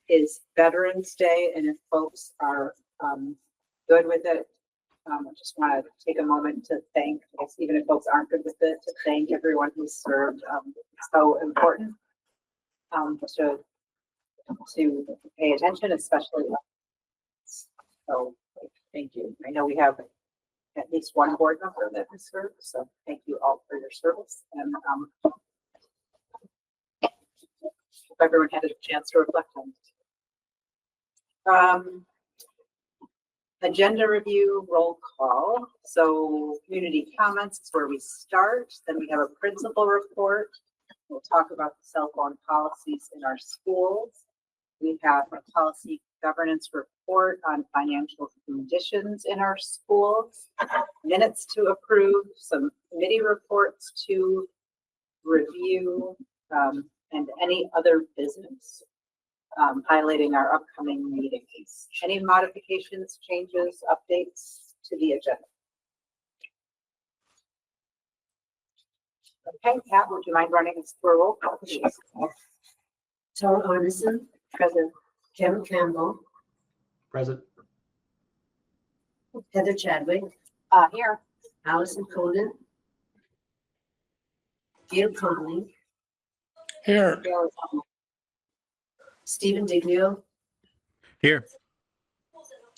is Veterans Day, and if folks are good with it, I just want to take a moment to thank, even if folks aren't good with it, to thank everyone who served. It's so important to pay attention, especially. So thank you. I know we have at least one board member that has served, so thank you all for your service. And hope everyone had a chance to reflect on it. Agenda review, roll call. So community comments is where we start. Then we have a principal report. We'll talk about the cell phone policies in our schools. We have a policy governance report on financial conditions in our schools, minutes to approve, some committee reports to review, and any other business, highlighting our upcoming meetings. Any modifications, changes, updates to the agenda? Okay, Pat, would you mind running us through a roll call, please? Tara Arneson, Present. Kevin Campbell, Present. Heather Chadwick, Here. Allison Conan, Gail Conley, Here. Stephen Diglio, Here.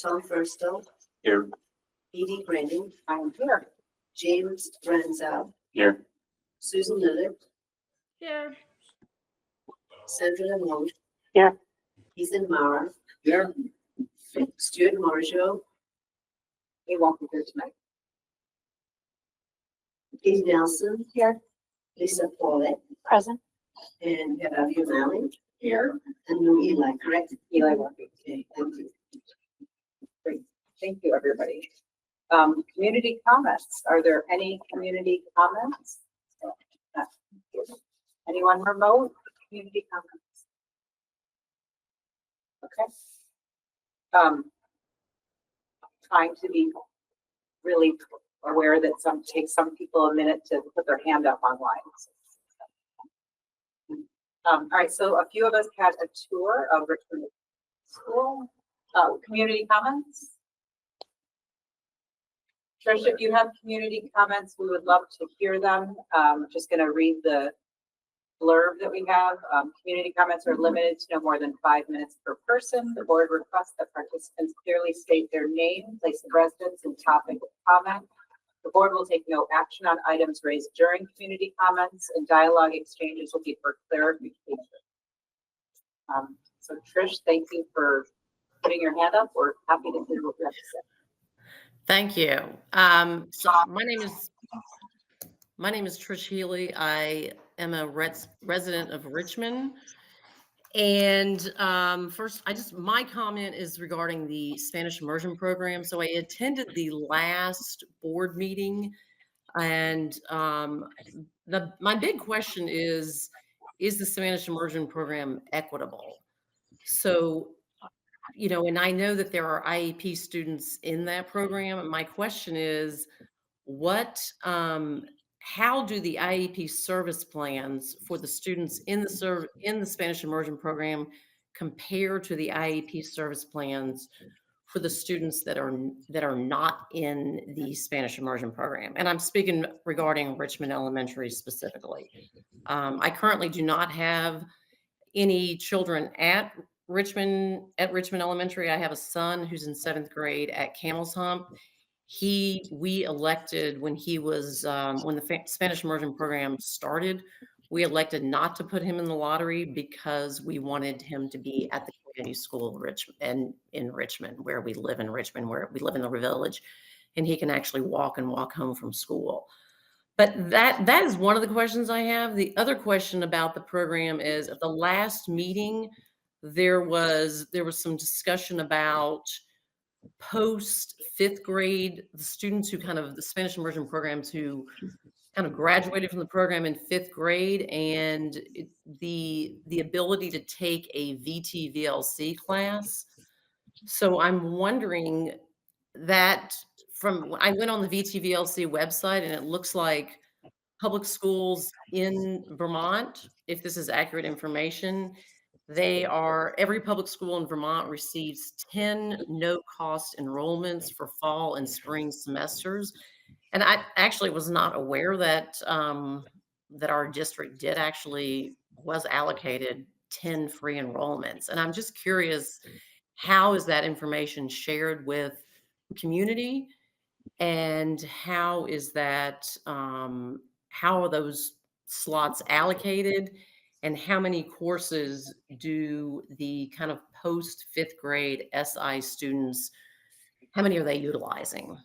Tom Furstow, Here. Edie Brandon, I am here. James Renzow, Here. Susan Lillard, Here. Sandra Lamont, Here. Ethan Maurer, Here. Stuart Marjo, He won't be here tonight. Katie Nelson, Here. Lisa Paulette, Present. and Heather O'Malley, Here. and Lou Eli, correct? Eli won't be. Okay, thank you. Great. Thank you, everybody. Community comments. Are there any community comments? Anyone remote? Community comments? Okay. Trying to be really aware that takes some people a minute to put their hand up online. All right, so a few of us had a tour of Richmond School. Community comments? Trish, if you have community comments, we would love to hear them. Just going to read the blurb that we have. Community comments are limited to no more than 5 minutes per person. The board requests that participants clearly state their name, place of residence, and topic of comment. The board will take no action on items raised during community comments, and dialogue exchanges will be for clarification. So Trish, thank you for putting your hand up. We're happy to hear what you have to say. Thank you. So my name is Trish Healy. I am a resident of Richmond. And first, my comment is regarding the Spanish immersion program. So I attended the last board meeting, and my big question is the Spanish immersion program equitable? So, and I know that there are IEP students in that program. And my question is, how do the IEP service plans for the students in the Spanish immersion program compare to the IEP service plans for the students that are not in the Spanish immersion program? And I'm speaking regarding Richmond Elementary specifically. I currently do not have any children at Richmond Elementary. I have a son who's in 7th grade at Camel's Hump. We elected when he was when the Spanish immersion program started, we elected not to put him in the lottery because we wanted him to be at the community school in Richmond, where we live in Richmond, where we live in the village, and he can actually walk home from school. But that is one of the questions I have. The other question about the program is, at the last meeting, there was some discussion about post 5th grade, the students who the Spanish immersion programs who kind of graduated from the program in 5th grade, and the ability to take a VT-VLC class. So I'm wondering that I went on the VT-VLC website, and it looks like public schools in Vermont, if this is accurate information, Every public school in Vermont receives 10 no-cost enrollments for fall and spring semesters. And I actually was not aware that, that our district was allocated 10 free enrollments. And I'm just curious, how is that information shared with community? And how is that, how are those slots allocated? And how many courses do the kind of post fifth grade SI students, how many are they utilizing?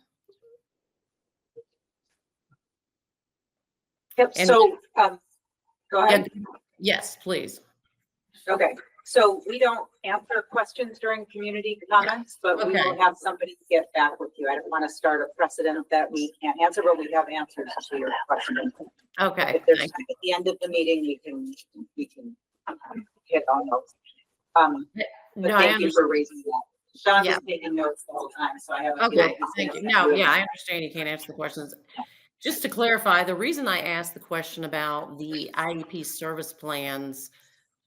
Yep, And- so, go ahead. Yes, please. Okay, so we don't answer questions during community comments, but we will Okay. have somebody get back with you. I don't want to start a precedent that we can't answer, but we have answers to your question. Okay. If there's thank time at the end of the meeting, we can hit on those. you. But No, I thank you for understand. raising that. Sean Yeah. is taking notes the whole time, so I have. a Okay, feeling he's thank gonna you. No, do it. yeah, I understand you can't answer the questions. Just to clarify, the reason I asked the question about the IEP service plans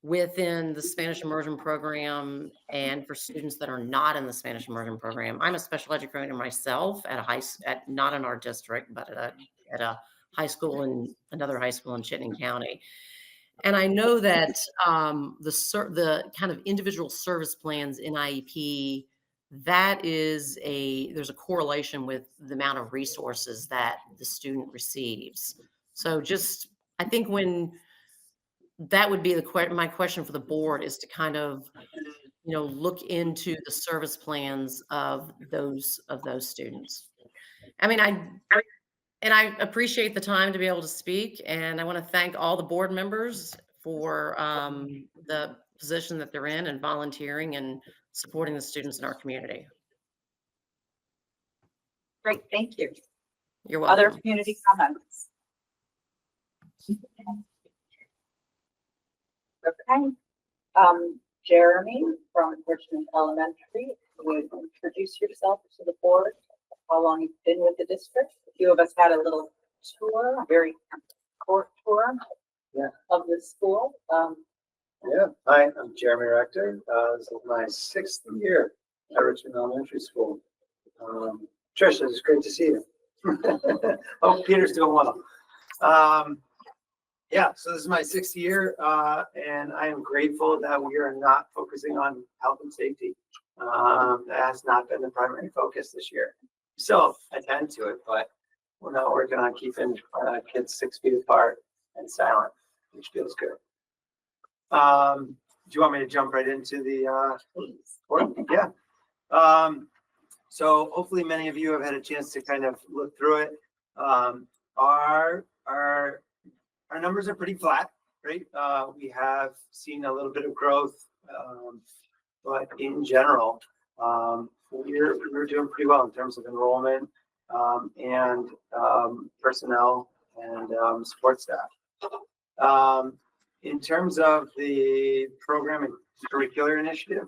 within the Spanish immersion program and for students that are not in the Spanish immersion program, I'm a special educator myself at not in our district, but at a high school in another high school in Chittenden County. And I know that the kind of individual service plans in IEP, there's a correlation with the amount of resources that the student receives. So I think that would be my question for the board, is to kind of, look into the service plans of those students. I mean, I appreciate the time to be able to speak, and I want to thank all the board members for the position that they're in and volunteering and supporting the students in our community. Great, thank you. You're welcome. Other community comments? Okay. Jeremy from Richmond Elementary, would you introduce yourself to the board, how long you've been with the district? A few of us had a little tour, a very short tour of the school. Yeah, hi, I'm Jeremy Rector. This is my 6th year at Richmond Elementary School. Tricia, it's great to see you. Oh, Peter's doing well. Yeah, so this is my 6th year, and I am grateful that we are not focusing on health and safety. That has not been the primary focus this year. So I attend to it, but we're not working on keeping kids 6 feet apart and silent, which feels good. Do you want me to jump right into the forum? Yeah. So hopefully many of you have had a chance to kind of look through it. Our numbers are pretty flat, right? We have seen a little bit of growth, but in general, we're doing pretty well in terms of enrollment and personnel and support staff. In terms of the program and curricular initiative,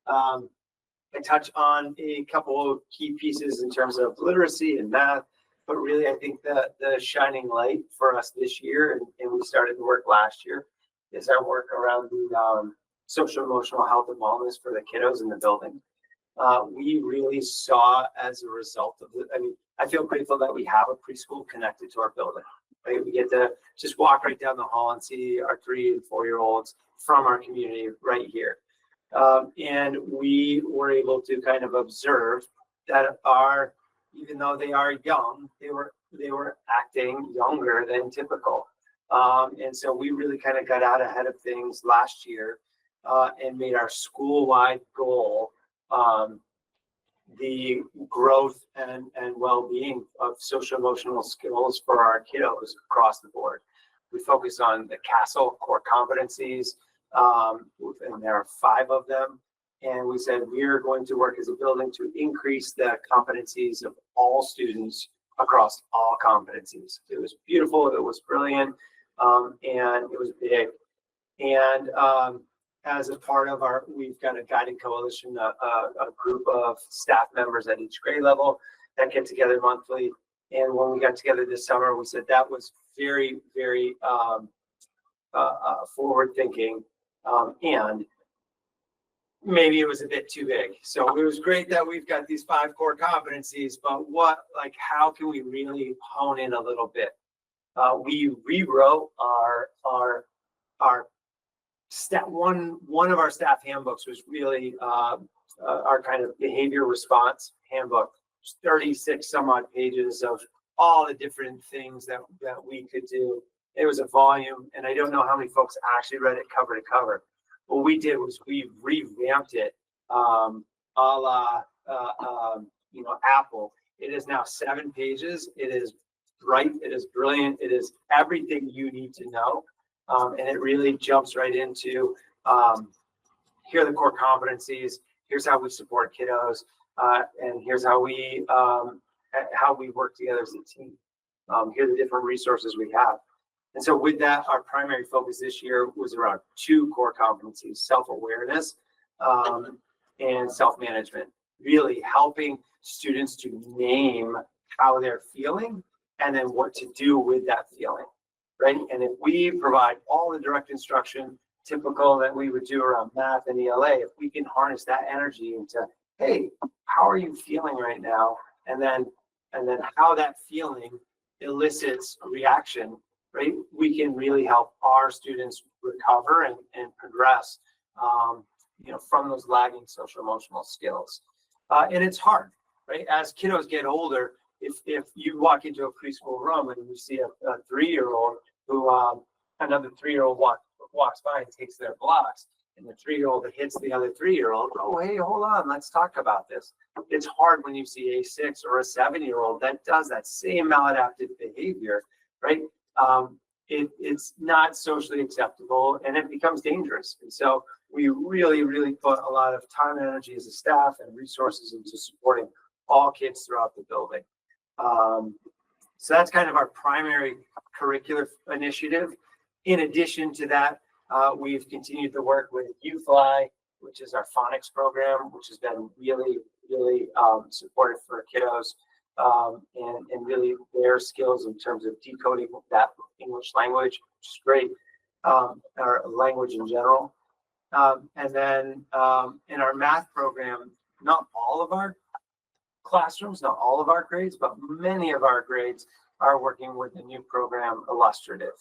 I touch on a couple of key pieces in terms of literacy and math, but really I think that the shining light for us this year, and we started the work last year, is our work around the social emotional health and wellness for the kiddos in the building. We really saw, as a result of it, I feel grateful that we have a preschool connected to our building. Right? We get to just walk right down the hall and see our 3 and 4-year-olds from our community right here. And we were able to kind of observe that even though they are young, they were acting younger than typical. And so we really kind of got out ahead of things last year and made our school-wide goal the growth and well-being of social emotional skills for our kiddos across the board. We focus on the CASTLE core competencies, and there are 5 of them. And we said we are going to work as a building to increase the competencies of all students across all competencies. It was beautiful, it was brilliant, and it was big. And as a part of we've got a guided coalition, a group of staff members at each grade level that get together monthly. And when we got together this summer, we said that was very, very forward thinking and maybe it was a bit too big. So it was great that we've got these 5 core competencies, but how can we really hone in a little bit? We rewrote our one of our staff handbooks was really our kind of behavior response handbook. 36 some odd pages of all the different things that we could do. It was a volume, and I don't know how many folks actually read it cover to cover. What we did was we revamped it a la Apple. It is now 7 pages. It is bright. It is brilliant. It is everything you need to know. And it really jumps right into here are the core competencies. Here's how we support kiddos, and here's how we work together as a team. Here are the different resources we have. And so with that, our primary focus this year was around 2 core competencies: self-awareness and self-management. Really helping students to name how they're feeling and then what to do with that feeling. Right. And if we provide all the direct instruction typical that we would do around math and ELA, if we can harness that energy into, hey, how are you feeling right now? And then how that feeling elicits a reaction, right? We can really help our students recover and progress, from those lagging social emotional skills. And it's hard, right? As kiddos get older, if you walk into a preschool room and you see a 3-year-old who another 3-year-old walks by and takes their blocks, and the 3-year-old that hits the other 3-year-old, oh, hey, hold on, let's talk about this. It's hard when you see a 6 or a 7-year-old that does that same maladaptive behavior, right? It's not socially acceptable, and it becomes dangerous. And so we really, really put a lot of time and energy as a staff and resources into supporting all kids throughout the building. So that's kind of our primary curricular initiative. In addition to that, we've continued to work with YouFly, which is our phonics program, which has been really, really supportive for kiddos and really their skills in terms of decoding that English language, which is great, our language in general. And then in our math program, not all of our classrooms, not all of our grades, but many of our grades are working with the new program, Illustrative.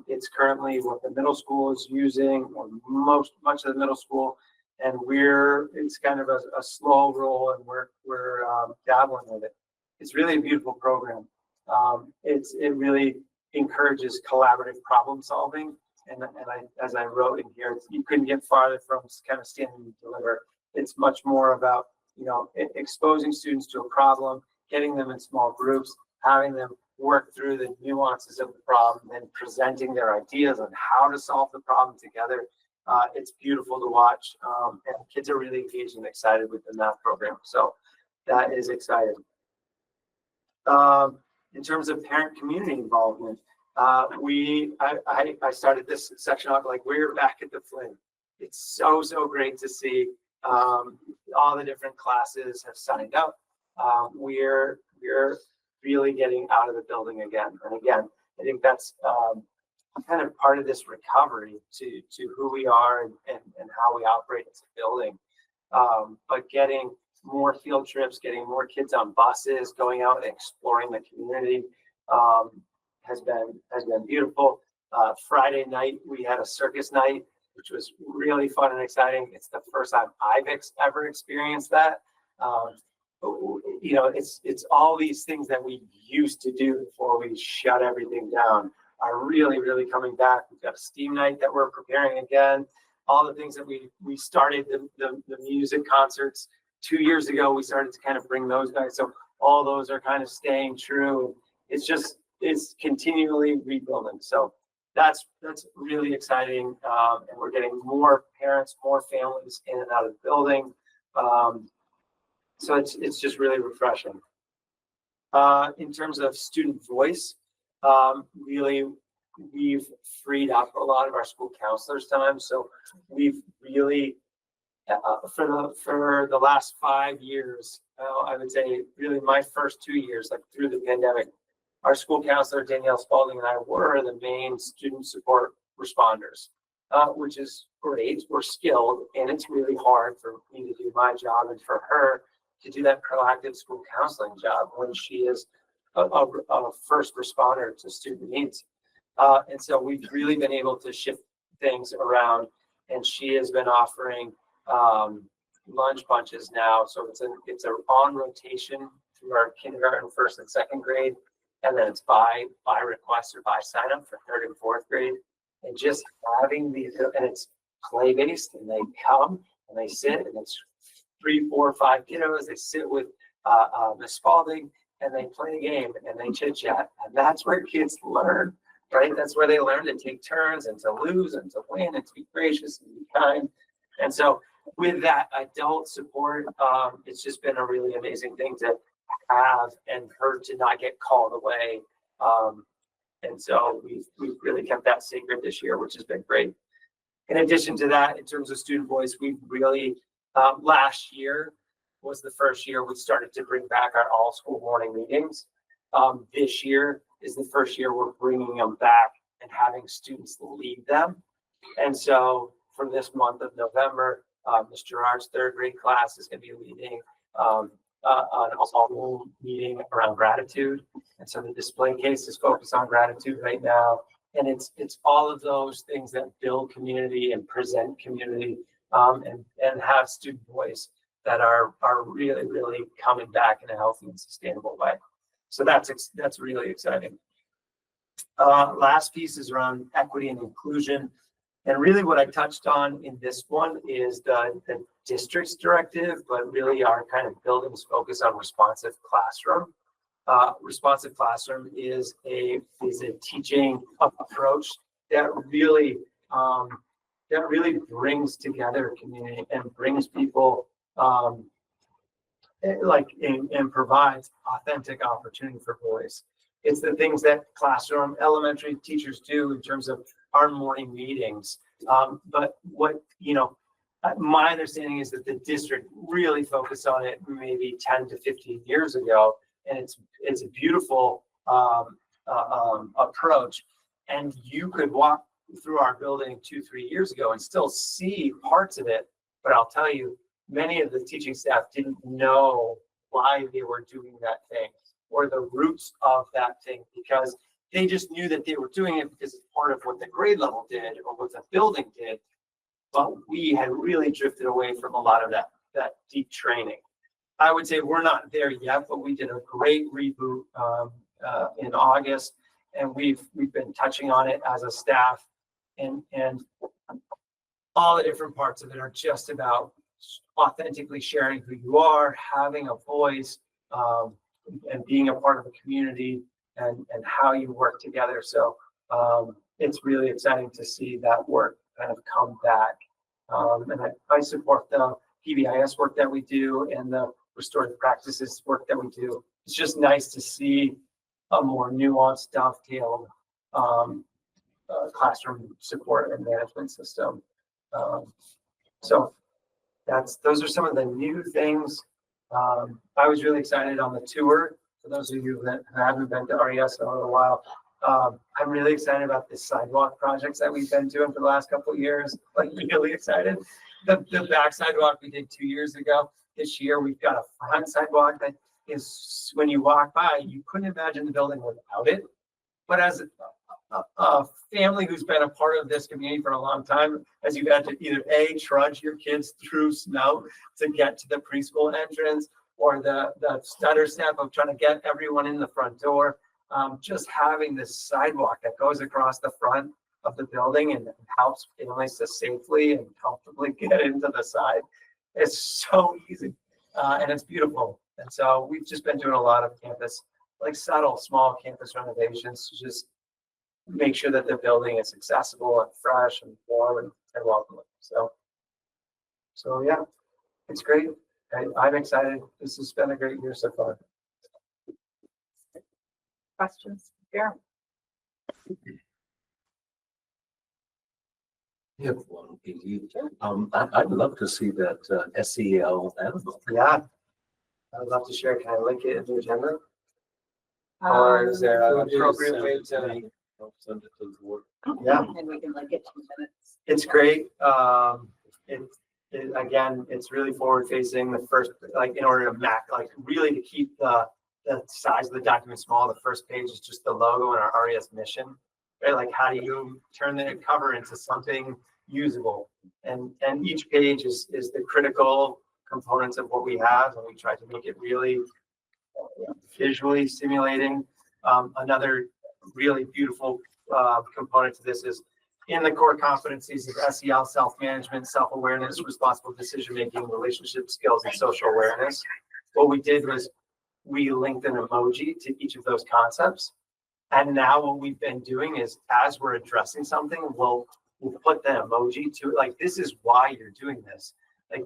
It's currently what the middle school is using, or much of the middle school, and it's kind of a slow roll, and we're dabbling with it. It's really a beautiful program. It really encourages collaborative problem solving, and as I wrote in here, you couldn't get farther from kind of stand and deliver. It's much more about exposing students to a problem, getting them in small groups, having them work through the nuances of the problem, and presenting their ideas on how to solve the problem together. It's beautiful to watch, and kids are really engaged and excited with the math program. So that is exciting. In terms of parent community involvement, I started this section off like we're back at the Flynn. It's so great to see all the different classes have signed up. We're really getting out of the building again. And again, I think that's kind of part of this recovery to who we are and how we operate as a building. But getting more field trips, getting more kids on buses, going out and exploring the community has been beautiful. Friday night, we had a circus night, which was really fun and exciting. It's the first time I've ever experienced that. It's all these things that we used to do before we shut everything down are really, really coming back. We've got a STEAM night that we're preparing again. All the things that we started, the music concerts 2 years ago, we started to kind of bring those back. So all those are kind of staying true. It's continually rebuilding. So that's really exciting. And we're getting more parents, more families in and out of the building. So it's just really refreshing. In terms of student voice, really, we've freed up a lot of our school counselors' time. So we've really, for the last 5 years, I would say really my first 2 years, like through the pandemic, our school counselor, Danielle Spalding, and I were the main student support responders. which is great. We're skilled, and it's really hard for me to do my job and for her to do that proactive school counseling job when she is a first responder to student needs. And so we've really been able to shift things around, and she has been offering lunch bunches now. So it's a on rotation through our kindergarten, first and second grade, and then it's by request or by sign up for third and fourth grade. And just having these, and it's play based, and they come and they sit, and it's 3, 4, 5 kiddos. They sit with Miss Spalding, and they play a game, and they chit chat, and that's where kids learn, right? That's where they learn to take turns and to lose and to win and to be gracious and be kind. And so with that adult support, it's just been a really amazing thing to have, and her to not get called away. And so we've really kept that sacred this year, which has been great. In addition to that, in terms of student voice, we've really, last year was the first year we started to bring back our all school morning meetings. This year is the first year we're bringing them back and having students lead them. And so for this month of November, Ms. Gerard's third grade class is going to be leading an all meeting around gratitude. And so the display case is focused on gratitude right now. And it's all of those things that build community and present community, and have student voice that are really, really coming back in a healthy and sustainable way. So that's really exciting. Last piece is around equity and inclusion. And really what I touched on in this one is the district's directive, but really our kind of building's focus on responsive classroom. Responsive classroom is a teaching approach that really brings together community and brings people and provides authentic opportunity for voice. It's the things that classroom elementary teachers do in terms of our morning meetings. But what, my understanding is that the district really focused on it maybe 10 to 15 years ago. And it's a beautiful approach. And you could walk through our building 2-3 years ago and still see parts of it. But I'll tell you, many of the teaching staff didn't know why they were doing that thing or the roots of that thing, because they just knew that they were doing it because it's part of what the grade level did or what the building did. But we had really drifted away from a lot of that deep training. I would say we're not there yet, but we did a great reboot in August, and we've been touching on it as a staff, and all the different parts of it are just about authentically sharing who you are, having a voice, and being a part of a community, and how you work together. So it's really exciting to see that work kind of come back. And I support the PBIS work that we do and the restorative practices work that we do. It's just nice to see a more nuanced, dovetailed classroom support and management system. So those are some of the new things. I was really excited on the tour. For those of you that haven't been to RES in a little while, I'm really excited about the sidewalk projects that we've been doing for the last couple of years. Like, really excited. The back sidewalk we did 2 years ago. This year we've got a front sidewalk that is, when you walk by, you couldn't imagine the building without it. But as a family who's been a part of this community for a long time, as you've had to either trudge your kids through snow to get to the preschool entrance, or the stutter step of trying to get everyone in the front door, just having this sidewalk that goes across the front of the building and helps families to safely and comfortably get into the side. It's so easy, and it's beautiful. And so we've just been doing a lot of campus, like subtle, small campus renovations to just make sure that the building is accessible and fresh and warm and welcoming. So yeah, it's great. I'm excited. This has been a great year so far. Questions? Karen? Yeah, one, I'd love to see that SEL animal. Yeah, I'd love to share. Can I link it in the agenda? Or is there an appropriate way to? Send it to the board. Yeah, And we can link it 2 minutes. It's great. Again, it's really forward facing. The first, like in order to really to keep the size of the document small, the first page is just the logo and our RES mission, right? Like how do you turn the cover into something usable? And each page is the critical components of what we have, and we try to make it really visually stimulating. Another really beautiful component to this is in the core competencies of SEL, self-management, self-awareness, responsible decision-making, relationship skills, and social awareness. What we did was we linked an emoji to each of those concepts. And now what we've been doing is as we're addressing something, we'll put the emoji to it. Like, this is why you're doing this. Like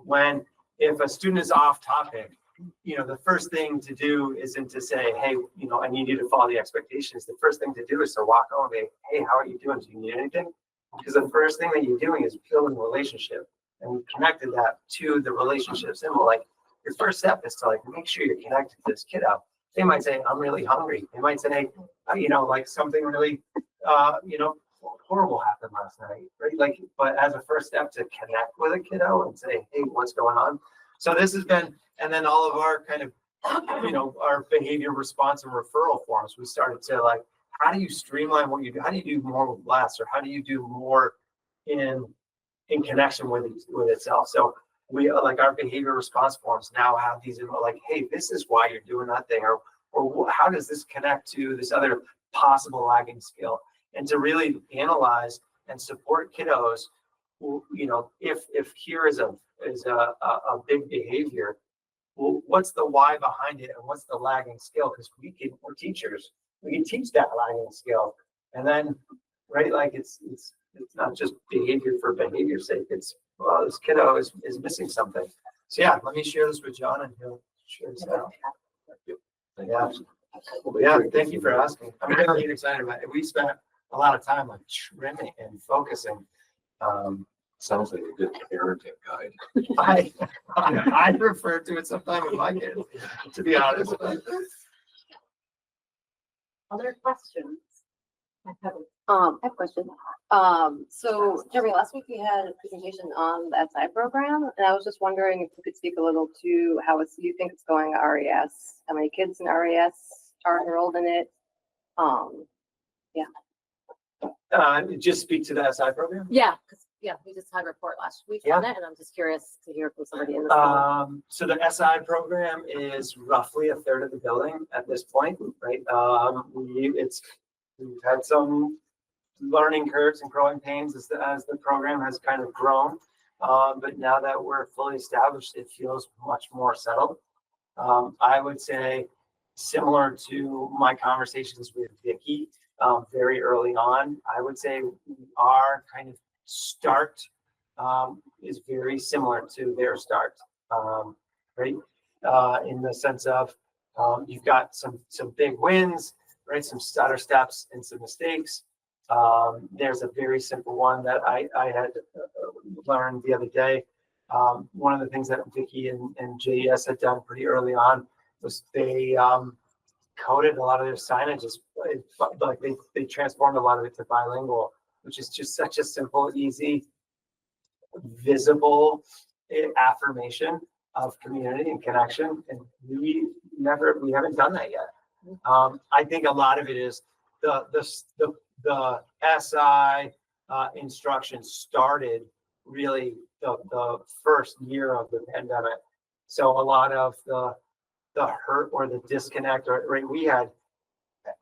if a student is off topic, the first thing to do isn't to say, hey, I need you to follow the expectations. The first thing to do is to walk over and say, hey, how are you doing? Do you need anything? Because the first thing that you're doing is building a relationship. And we connected that to the relationship symbol. Like, your first step is to make sure you're connected to this kiddo. They might say, I'm really hungry. They might say, hey, something really, horrible happened last night, right? But as a first step to connect with a kiddo and say, hey, what's going on? So this has been, and then all of our kind of, our behavior response and referral forms, we started to how do you streamline what you do? How do you do more with less? Or how do you do more in connection with itself? So we our behavior response forms now have these hey, this is why you're doing that thing, or how does this connect to this other possible lagging skill? And to really analyze and support kiddos, if here is a big behavior, well, what's the why behind it and what's the lagging skill? Because we're teachers, we can teach that lagging skill, and then it's not just behavior for behavior's sake. It's this kiddo is missing something. So yeah, let me share this with John and he'll share this out. Yeah, thank you for asking. I'm really excited about it. We spent a lot of time trimming and focusing. Sounds like a good parenting guide. I refer to it sometimes with my kids, to be honest. Other questions? I have a question. So Jeremy, last week we had a presentation on the SI program, and I was just wondering if you could speak a little to how you think it's going at RES, how many kids in RES are enrolled in it. Just speak to the SI program. Yeah, because we just had a report last week on it, and I'm just curious to hear from somebody in the school. So the SI program is roughly a third of the building at this point, right? We've had some learning curves and growing pains as the program has kind of grown. But now that we're fully established, it feels much more settled. I would say similar to my conversations with Vicki very early on, I would say our kind of start is very similar to their start, right? In the sense of you've got some big wins, right? Some stutter steps and some mistakes. There's a very simple one that I had learned the other day. One of the things that Vicki and JES had done pretty early on was they coded a lot of their signages, like they transformed a lot of it to bilingual, which is just such a simple, easy, visible affirmation of community and connection. And we haven't done that yet. I think a lot of it is the SI instruction started really the first year of the pandemic. So a lot of the hurt or the disconnect, right? We had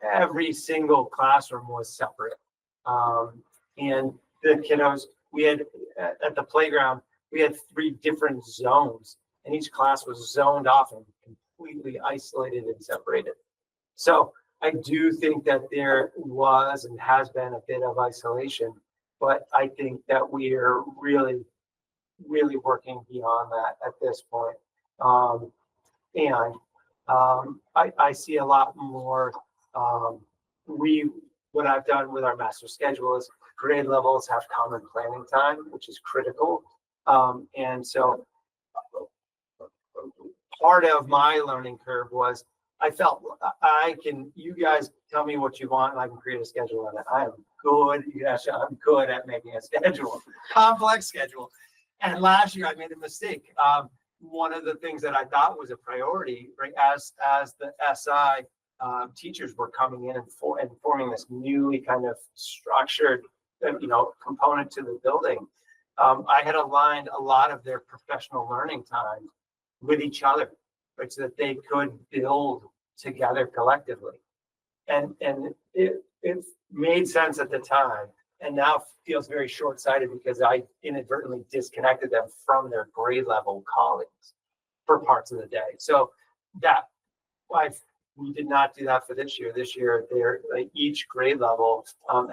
every single classroom was separate. And the kiddos, we had at the playground, we had 3 different zones, and each class was zoned off and completely isolated and separated. So I do think that there was and has been a bit of isolation, but I think that we are really, really working beyond that at this point. I see a lot more. What I've done with our master schedule is grade levels have common planning time, which is critical. And so part of my learning curve was I felt I can, you guys tell me what you want and I can create a schedule on it. I am good. Yes, I'm good at making a schedule, complex schedule. And last year I made a mistake. One of the things that I thought was a priority, right, as the SI teachers were coming in and forming this newly kind of structured, component to the building. I had aligned a lot of their professional learning time with each other, right, so that they could build together collectively. And it made sense at the time, and now feels very short-sighted because I inadvertently disconnected them from their grade level colleagues for parts of the day. So we did not do that for this year. This year, each grade level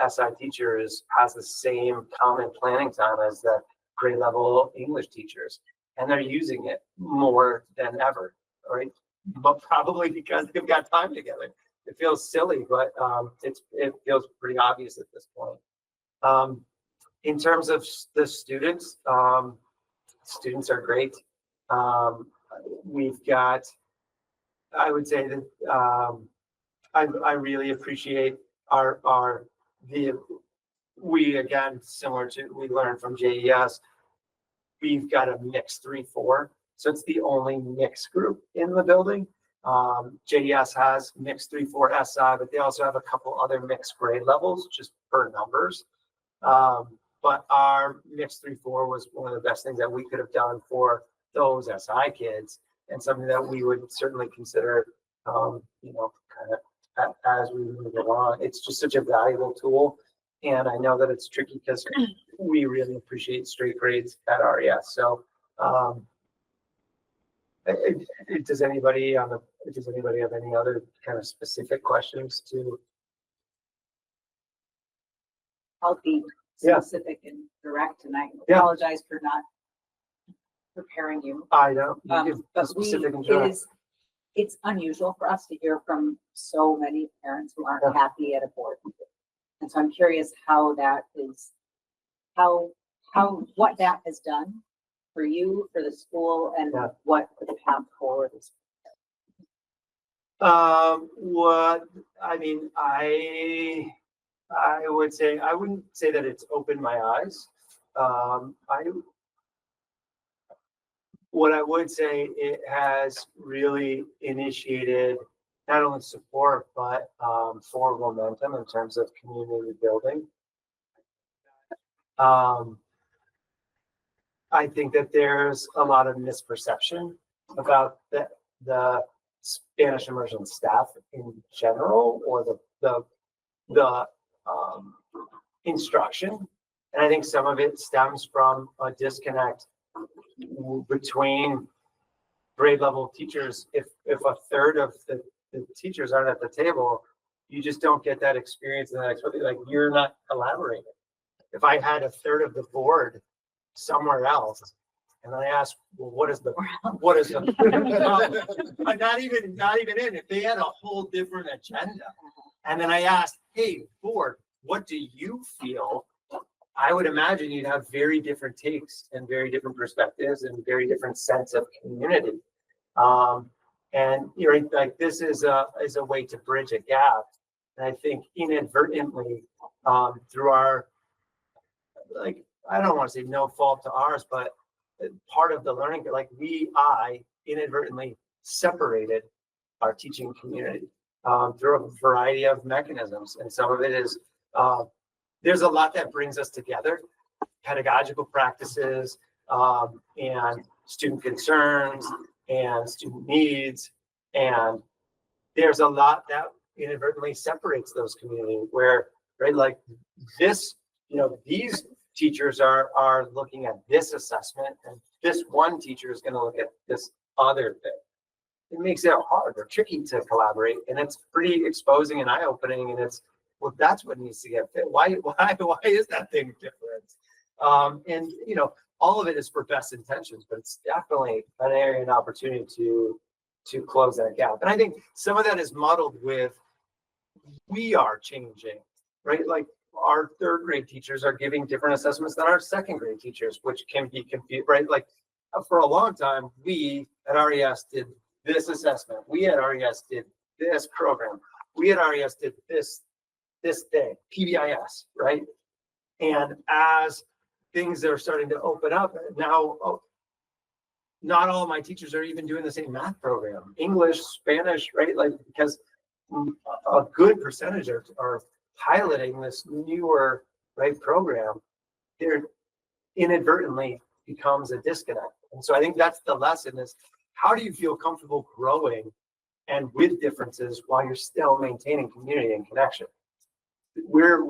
SI teacher has the same common planning time as the grade level English teachers, and they're using it more than ever, right? But probably because they've got time together. It feels silly, but it feels pretty obvious at this point. In terms of the students, students are great. We've got, I would say that I really appreciate we again, similar to, we learned from JES, we've got a mixed 3-4. So it's the only mixed group in the building. JES has mixed 3-4 SI, but they also have a couple other mixed grade levels just per numbers. But our mixed 3-4 was one of the best things that we could have done for those SI kids, and something that we would certainly consider, kind of as we move along. It's just such a valuable tool. And I know that it's tricky because we really appreciate straight grades at RES. So, does anybody have any other kind of specific questions to? I'll be Yeah. specific and direct, and I Yeah. apologize for not preparing you. I know. You give But specific and direct. it's unusual for us to hear from so many parents who aren't Yeah. happy at a board meeting. And so I'm curious how that is, what that has done for you, for the school, and Yeah. what the path forward is. What I mean, I would say, I wouldn't say that it's opened my eyes. What I would say, it has really initiated not only support, but forward momentum in terms of community building. I think that there's a lot of misperception about the Spanish immersion staff in general, or the instruction. And I think some of it stems from a disconnect between grade level teachers. If a third of the teachers aren't at the table, you just don't get that experience and that expertise. Like, you're not collaborating. If I had a third of the board somewhere else, and I asked, well, what is the not even in, if they had a whole different agenda, and then I asked, hey, board, what do you feel? I would imagine you'd have very different takes and very different perspectives and very different sense of community. And you're like, this is a way to bridge a gap. And I think inadvertently, through our, like, I don't want to say no fault to ours, but part of the learning, like I inadvertently separated our teaching community through a variety of mechanisms. And some of it is, there's a lot that brings us together, pedagogical practices, and student concerns and student needs. And there's a lot that inadvertently separates those communities where, right, like this, these teachers are looking at this assessment, and this one teacher is going to look at this other thing. It makes it hard or tricky to collaborate, and it's pretty exposing and eye-opening. And it's, well, that's what needs to get fit. Why is that thing different? And all of it is for best intentions, but it's definitely an area and opportunity to close that gap. And I think some of that is muddled with, we are changing, right? Like, our third grade teachers are giving different assessments than our second grade teachers, which can be confused, right? Like, for a long time, we at RES did this assessment. We at RES did this program. We at RES did this thing, PBIS, right? And as things are starting to open up now, not all of my teachers are even doing the same math program, English, Spanish, right? Like, because a good percentage are piloting this newer, right, program. There inadvertently becomes a disconnect. And so I think that's the lesson is, how do you feel comfortable growing and with differences while you're still maintaining community and connection? We're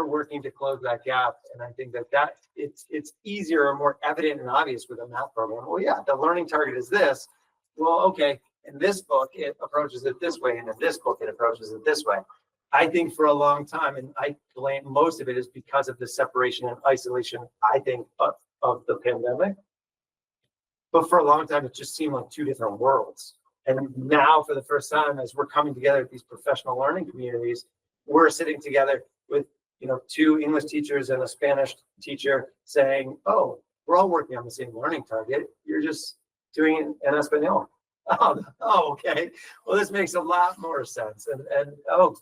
working to close that gap. And I think that it's easier or more evident and obvious with a math program. Well, yeah, the learning target is this. Well, okay, in this book, it approaches it this way. And in this book, it approaches it this way. I think for a long time, and I blame most of it is because of the separation and isolation, I think, of the pandemic. But for a long time, it just seemed like two different worlds. And now for the first time, as we're coming together at these professional learning communities, we're sitting together with, two English teachers and a Spanish teacher saying, oh, we're all working on the same learning target. You're just doing it en español. Oh, okay. Well, this makes a lot more sense. And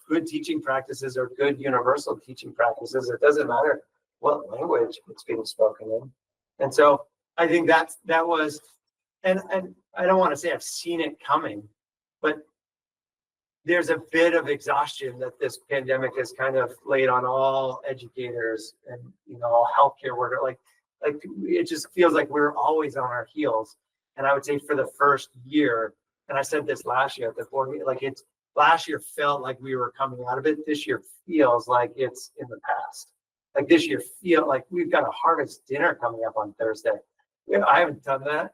good teaching practices are good universal teaching practices. It doesn't matter what language it's being spoken in. And so I think that was, and I don't want to say I've seen it coming, but there's a bit of exhaustion that this pandemic has kind of laid on all educators and, all healthcare workers. Like it just feels like we're always on our heels. And I would say for the first year, and I said this last year at the board meeting, last year felt like we were coming out of it. This year feels like it's in the past. Like this year feel like we've got a harvest dinner coming up on Thursday. I haven't done that in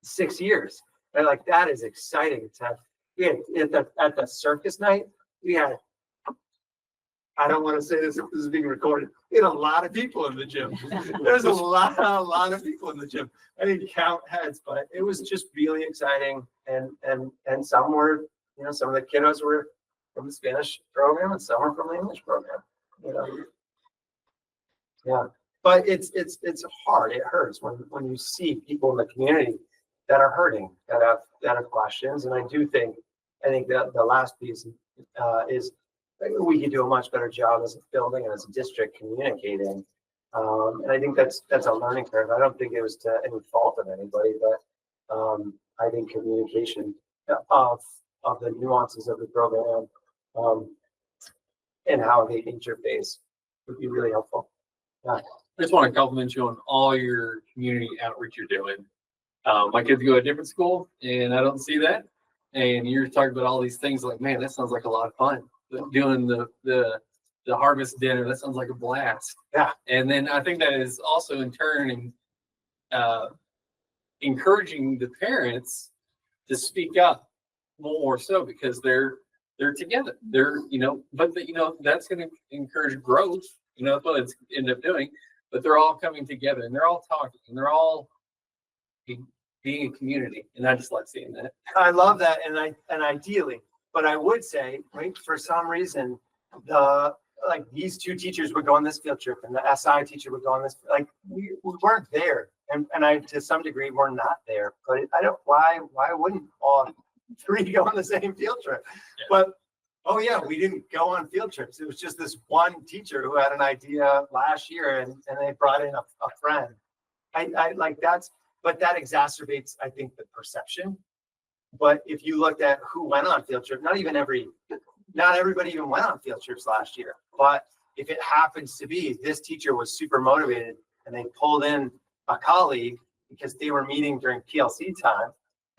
6 years. And that is exciting to have. We had at the circus night, we had, I don't want to say this is being recorded. We had a lot of people in the gym. There's a lot of people in the gym. I didn't count heads, but it was just really exciting. And some were, some of the kiddos were from the Spanish program and some were from the English program. Yeah. But it's hard. It hurts when you see people in the community that are hurting, that have questions. And I think that the last piece is we could do a much better job as a building and as a district communicating. And I think that's a learning curve. I don't think it was to any fault of anybody, but I think communication of the nuances of the program and how they interface would be really helpful. Yeah. I just want to compliment you on all your community outreach you're doing. My kids go to a different school and I don't see that. And you're talking about all these things like, man, that sounds like a lot of fun. Doing the harvest dinner, that sounds like a blast. Yeah. And then I think that is also in turn encouraging the parents to speak up more so because they're together. That's going to encourage growth. That's what it's end up doing. But they're all coming together and they're all talking and they're all being a community. And I just like seeing that. I love that. And ideally, but I would say, right, for some reason, these two teachers would go on this field trip and the SI teacher would go on this, we weren't there. And I, to some degree, we're not there, but why wouldn't all three go on the same field trip? Yeah. But, oh yeah, we didn't go on field trips. It was just this one teacher who had an idea last year and they brought in a friend. But that exacerbates, I think, the perception. But if you looked at who went on field trip, not everybody even went on field trips last year. But if it happens to be this teacher was super motivated and they pulled in a colleague because they were meeting during PLC time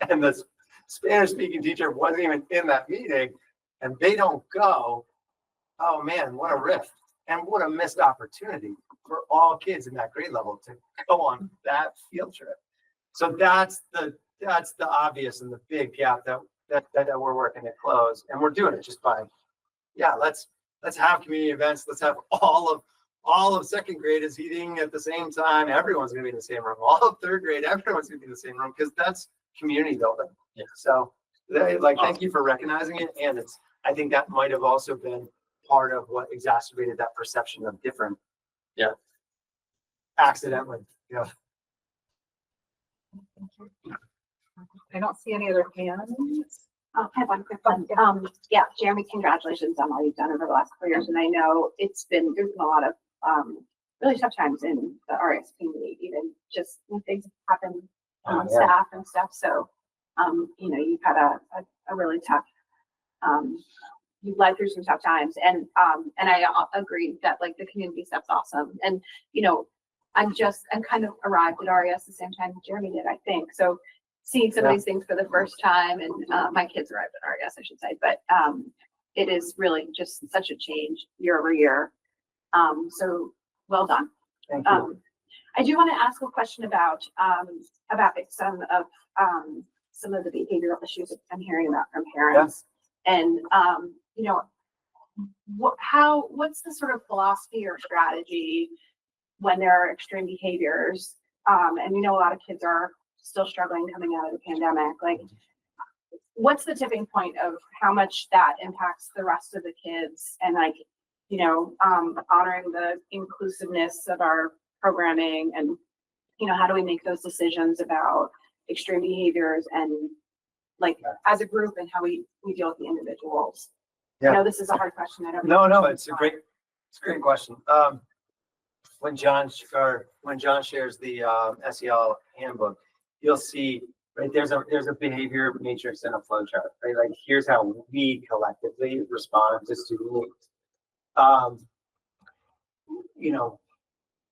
and the Spanish speaking teacher wasn't even in that meeting and they don't go, oh man, what a rift and what a missed opportunity for all kids in that grade level to go on that field trip. So that's the obvious and the big gap that we're working to close, and we're doing it just by, let's have community events. Let's have all of second grade is eating at the same time. Everyone's going to be in the same room. All of third grade, everyone's going to be in the same room because that's community building. Yeah. So, thank you for recognizing it, and I think that might have also been part of what exacerbated that perception of different. Yeah. Accidentally. Yeah. I don't see any other hands. I have one quick one. Yeah, Jeremy, congratulations on all you've done over the last 4 years. And I know there's been a lot of, really tough times in the RS community, even just when things happen on staff and stuff. So, you've had a really tough, you've led through some tough times, and I agree that like the community stuff's awesome. And, I'm kind of arrived at RES the same time Jeremy did, I think. So seeing some of these things for the first time, and my kids arrived at RES, I should say, but it is really just such a change year over year. So well done. Thank you. I do want to ask a question about some of the behavioral issues that I'm hearing about from parents. And what's the sort of philosophy or strategy when there are extreme behaviors? And we know a lot of kids are still struggling coming out of the pandemic. Like, what's the tipping point of how much that impacts the rest of the kids, and like, honoring the inclusiveness of our programming, and how do we make those decisions about extreme behaviors and like as a group, and how we deal with the individuals? I know this is a hard question. I don't know. No, it's a great question. When John shares the SEL handbook, you'll see, right, there's a behavior matrix and a flow chart, right? Like, here's how we collectively respond to student needs.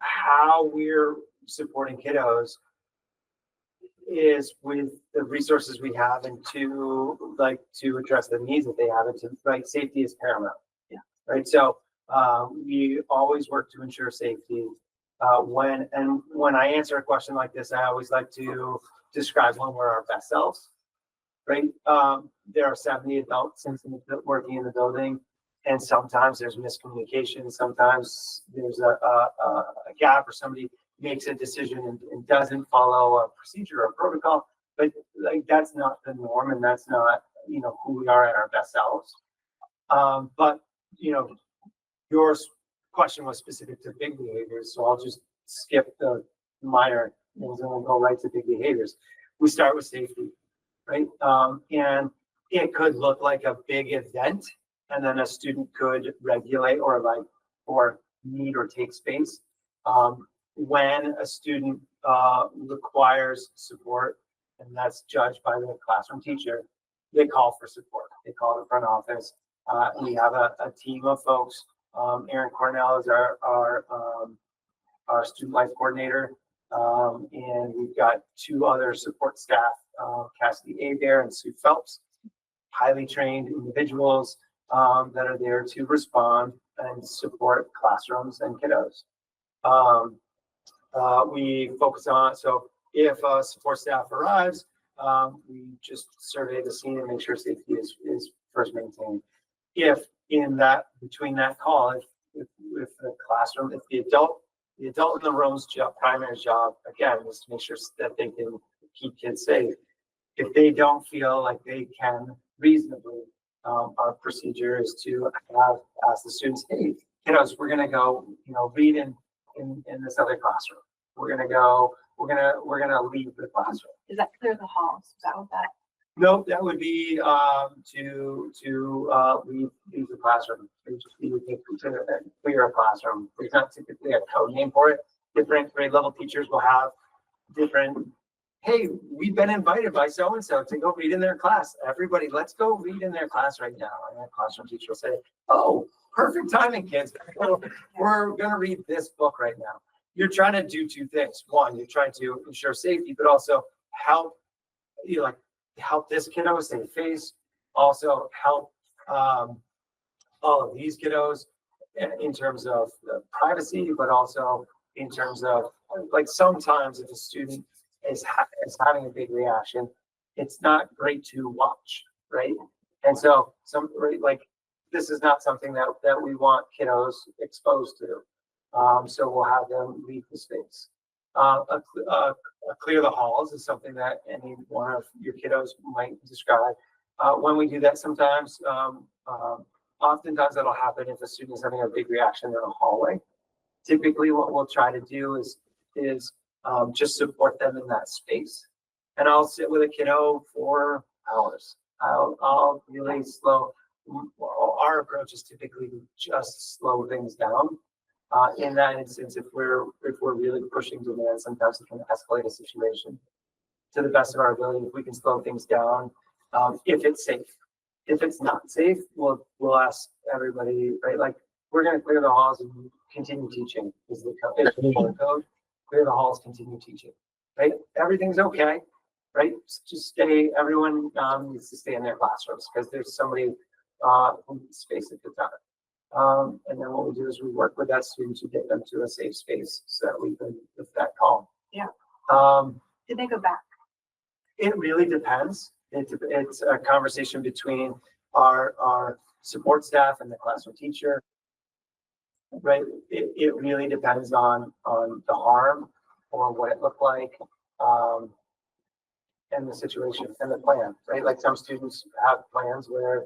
How we're supporting kiddos is with the resources we have, and to address the needs that they have, and to, like, safety is paramount. Yeah. Right. So we always work to ensure safety. When I answer a question like this, I always like to describe when we're our best selves. Right. There are 70 adults working in the building, and sometimes there's miscommunication. Sometimes there's a gap, or somebody makes a decision and doesn't follow a procedure or protocol. But like, that's not the norm, and that's not who we are at our best selves. But your question was specific to big behaviors, so I'll just skip the minor things and we'll go right to big behaviors. We start with safety, right? And it could look like a big event, and then a student could regulate or need or take space. When a student requires support, and that's judged by the classroom teacher, they call for support. They call the front office. We have a team of folks. Erin Cornell is our student life coordinator, and we've got 2 other support staff, Cassidy Adair and Sue Phelps, highly trained individuals that are there to respond and support classrooms and kiddos. We focus on, so if support staff arrives, we just survey the scene and make sure safety is first maintained. If between that call, if the classroom, if the adult in the room's primary job, again, is to make sure that they can keep kids safe. If they don't feel like they can reasonably, our procedure is to ask the students, hey, kiddos, we're gonna go, read in this other classroom. We're gonna leave the classroom. Is that clear the halls? Is that what that? No, that would be to leave the classroom. We would clear a classroom. There's not typically a code name for it. Different grade level teachers will have different. Hey, we've been invited by so and so to go read in their class. Everybody, let's go read in their class right now. And that classroom teacher will say, "Oh, perfect timing, kids. We're gonna read this book right now." You're trying to do 2 things. One, you're trying to ensure safety, but also help this kiddo save face. Also help all of these kiddos in terms of privacy, but also in terms of, like, sometimes if a student is having a big reaction, it's not great to watch, right? And so this is not something that we want kiddos exposed to. So we'll have them leave the space. Clear the halls is something that any one of your kiddos might describe. When we do that, sometimes, oftentimes that'll happen if a student is having a big reaction in a hallway. Typically, what we'll try to do is just support them in that space. And I'll sit with a kiddo for hours. I'll really slow. Our approach is typically to just slow things down. In that instance, if we're really pushing demand, sometimes it can escalate a situation. To the best of our ability, if we can slow things down, if it's safe. If it's not safe, we'll ask everybody, right? Like, we're gonna clear the halls and continue teaching is the code. Clear the halls, continue teaching, right? Everything's okay, right? Just stay, everyone needs to stay in their classrooms because there's somebody who needs space at the time. And then what we do is we work with that student to get them to a safe space so that we can, with that calm. Yeah. Um, Did they go back? It really depends. It's a conversation between our support staff and the classroom teacher, right? It really depends on the harm or what it looked like, and the situation and the plan, right? Like some students have plans where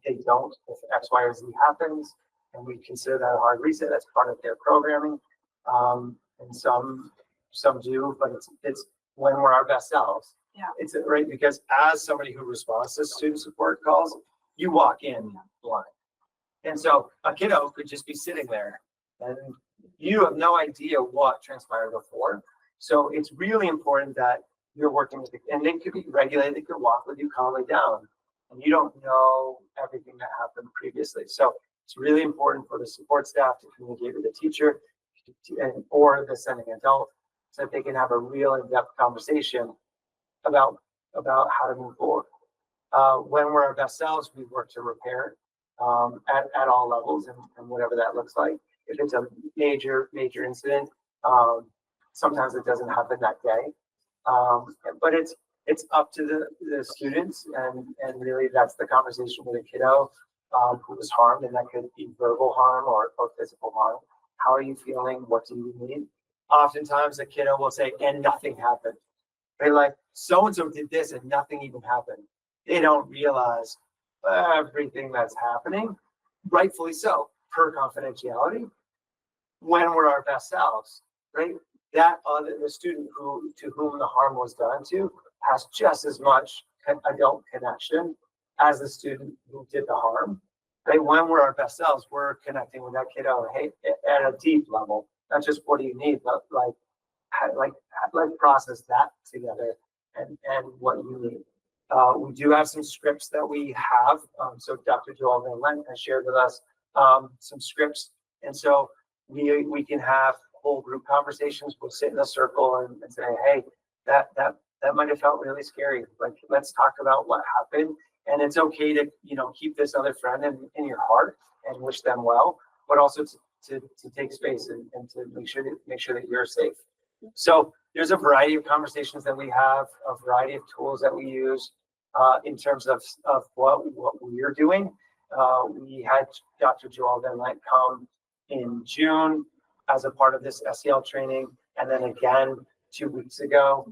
they don't, if X, Y, or Z happens, and we consider that a hard reset. That's part of their programming. And some do, but it's when we're our best selves. Yeah. It's right, because as somebody who responds to student support calls, you walk in blind. And so a kiddo could just be sitting there and you have no idea what transpired before. So it's really important that you're working with and they could be regulated, they could walk with you calmly down, and you don't know everything that happened previously. So it's really important for the support staff to communicate with the teacher or the sending adult so that they can have a real in-depth conversation about how to move forward. When we're our best selves, we work to repair at all levels and whatever that looks like. If it's a major incident, sometimes it doesn't happen that day. But it's up to the students, and really that's the conversation with a kiddo who was harmed, and that could be verbal harm or physical harm. How are you feeling? What do you need? Oftentimes a kiddo will say, and nothing happened. They're like, so-and-so did this and nothing even happened. They don't realize everything that's happening, rightfully so, per confidentiality, when we're our best selves, right? That the student to whom the harm was done to has just as much adult connection as the student who did the harm. Right? When we're our best selves, we're connecting with that kiddo, hey, at a deep level, not just what do you need, but like process that together and what you need. We do have some scripts that we have. So Dr. Joel Van Lent has shared with us some scripts, and so we can have whole group conversations. We'll sit in a circle and say, hey, that might have felt really scary. Like, let's talk about what happened. And it's okay to, keep this other friend in your heart and wish them well, but also to take space and to make sure that you're safe. So there's a variety of conversations that we have, a variety of tools that we use in terms of what we're doing. We had Dr. Joel Van Lent come in June as a part of this SEL training, and then again 2 weeks ago.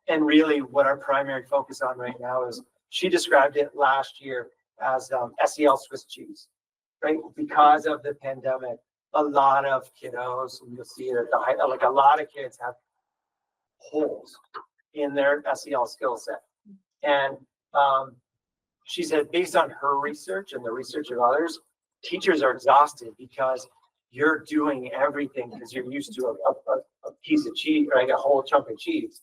And really what our primary focus on right now is, she described it last year as SEL Swiss cheese, right? Because of the pandemic, a lot of kiddos, and you'll see it at the height, like a lot of kids have holes in their SEL skill set. And she said, based on her research and the research of others, teachers are exhausted because you're doing everything because you're used to a piece of cheese, or like a whole chunk of cheese.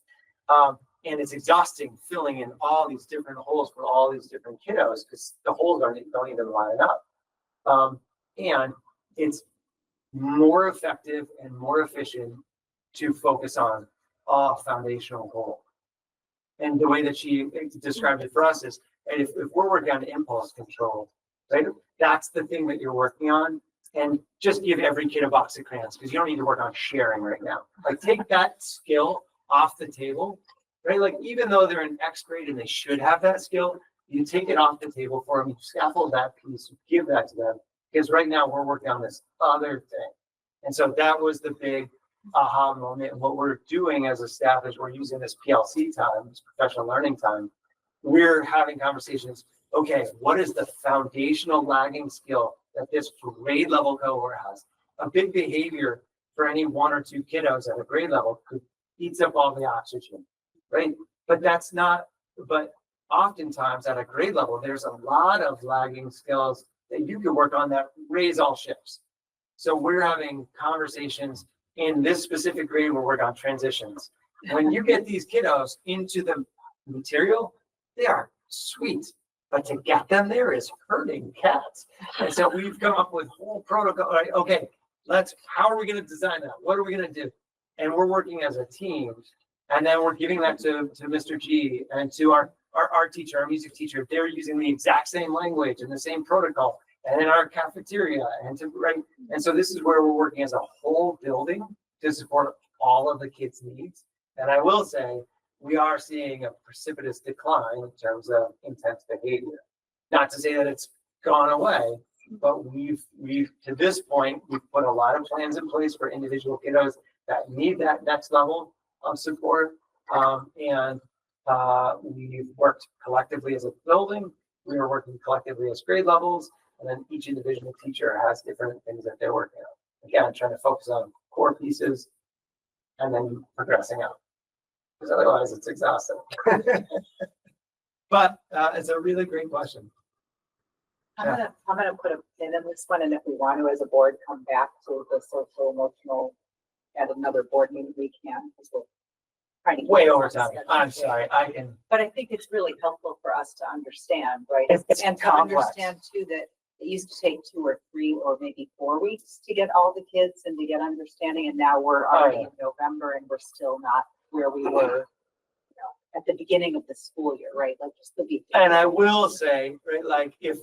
And it's exhausting filling in all these different holes for all these different kiddos because the holes don't even line up. And it's more effective and more efficient to focus on a foundational goal. And the way that she described it for us is, and if we're working on impulse control, right, that's the thing that you're working on. And just give every kid a box of crayons because you don't need to work on sharing right now. Like, take that skill off the table, right? Like, even though they're in X grade and they should have that skill, you take it off the table for them, you scaffold that piece, you give that to them, because right now we're working on this other thing. And so that was the big aha moment. And what we're doing as a staff is we're using this PLC time, this professional learning time. We're having conversations. Okay, what is the foundational lagging skill that this grade level cohort has? A big behavior for any 1 or 2 kiddos at a grade level eats up all the oxygen, right? But that's not, but oftentimes at a grade level, there's a lot of lagging skills that you could work on that raise all ships. So we're having conversations in this specific grade where we're working on transitions. When you get these kiddos into the material, they are sweet, but to get them there is hurting cats. And so we've come up with whole protocol, like, okay, how are we gonna design that? What are we gonna do? And we're working as a team. And then we're giving that to Mr. G and to our art teacher, our music teacher. They're using the exact same language and the same protocol. And in our cafeteria and so this is where we're working as a whole building to support all of the kids' needs. And I will say, we are seeing a precipitous decline in terms of intense behavior. Not to say that it's gone away, but we've to this point, we've put a lot of plans in place for individual kiddos that need that next level of support. We've worked collectively as a building. We are working collectively as grade levels. And then each individual teacher has different things that they're working on. Again, trying to focus on core pieces and then progressing out. Because otherwise it's exhausting. But it's a really great question. I'm gonna put a pin in this one, and if we want to, as a board, come back to the social emotional at another board meeting, we can, because we're trying to. Way over time. I'm sorry, But I think it's really helpful for us to understand, right? It's And to complex. understand too, that it used to take 2 or 3 or maybe 4 weeks to get all the kids and to get understanding, and now we're already in November and we're still not where we were, at the beginning of the school year, right? Like just the beginning. And I will say, right, like if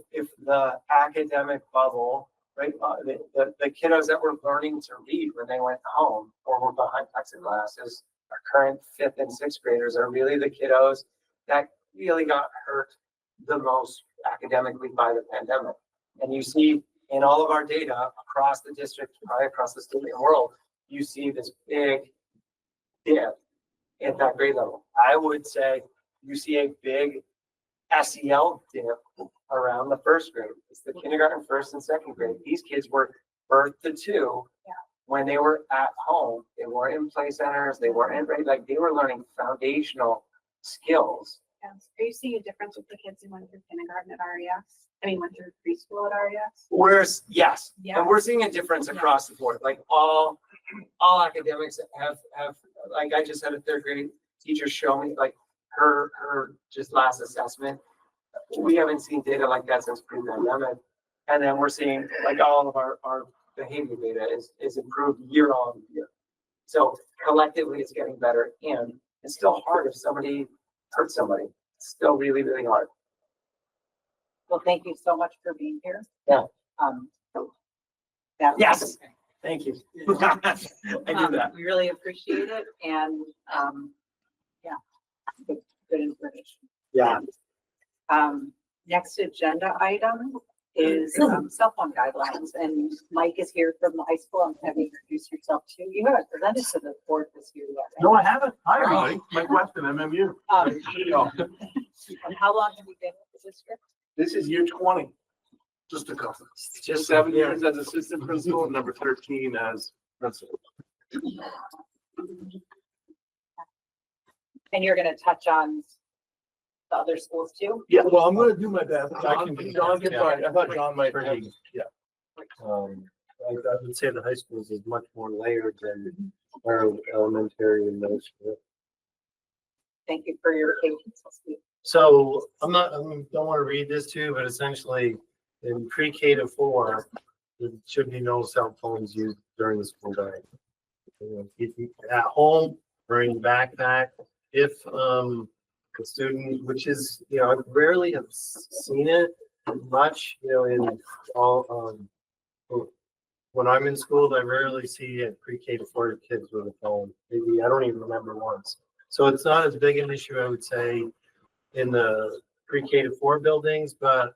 the academic bubble, right, the kiddos that were learning to read when they went home or were behind plexiglass, our current 5th and 6th graders are really the kiddos that really got hurt the most academically by the pandemic. And you see in all of our data across the district, probably across the state and world, you see this big dip at that grade level. I would say you see a big SEL dip around the 1st grade. It's the kindergarten 1st and 2nd grade. These kids were birthed to 2 when they were at home. They were in play centers. They were in, like they were learning foundational skills. Yes. Are you seeing a difference with the kids who went through kindergarten at RES? I mean, went through preschool at RES? Yes, Yeah. and we're seeing a difference across the board. Like all academics have, like I just had a 3rd grade teacher show me like her just last assessment. We haven't seen data like that since pre-pandemic. And then we're seeing like all of our behavior data is improved year on year. So collectively it's getting better, and it's still hard if somebody hurts somebody. It's still really, really hard. Well, thank you so much for being here. Yeah. Yes. Thank you. I do that. We really appreciate it, and, good information. Yeah. Next agenda item is, cell phone guidelines, and Mike is here from the high school. I'm having you introduce yourself too. You haven't presented to the board this year yet, right? No, I haven't. Hi, everybody. Mike Weston, MMU. And how long have you been with the district? This is year 20. Just a couple. Just 7 years as assistant principal, and number 13 as principal. And you're gonna touch on the other schools too? Yeah, well, I'm gonna do my best. John can start. I thought John might. Yeah. I would say the high schools is much more layered than our elementary and middle school. Thank you for your patience. So I don't want to read this to you, but essentially in pre-K to 4, there should be no cell phones used during the school day. At home or in backpack, if the student, which is, I rarely have seen it much, in all, when I'm in school, I rarely see a pre-K to 4 kids with a phone. Maybe, I don't even remember once. So it's not as big an issue, I would say, in the pre-K to 4 buildings, but,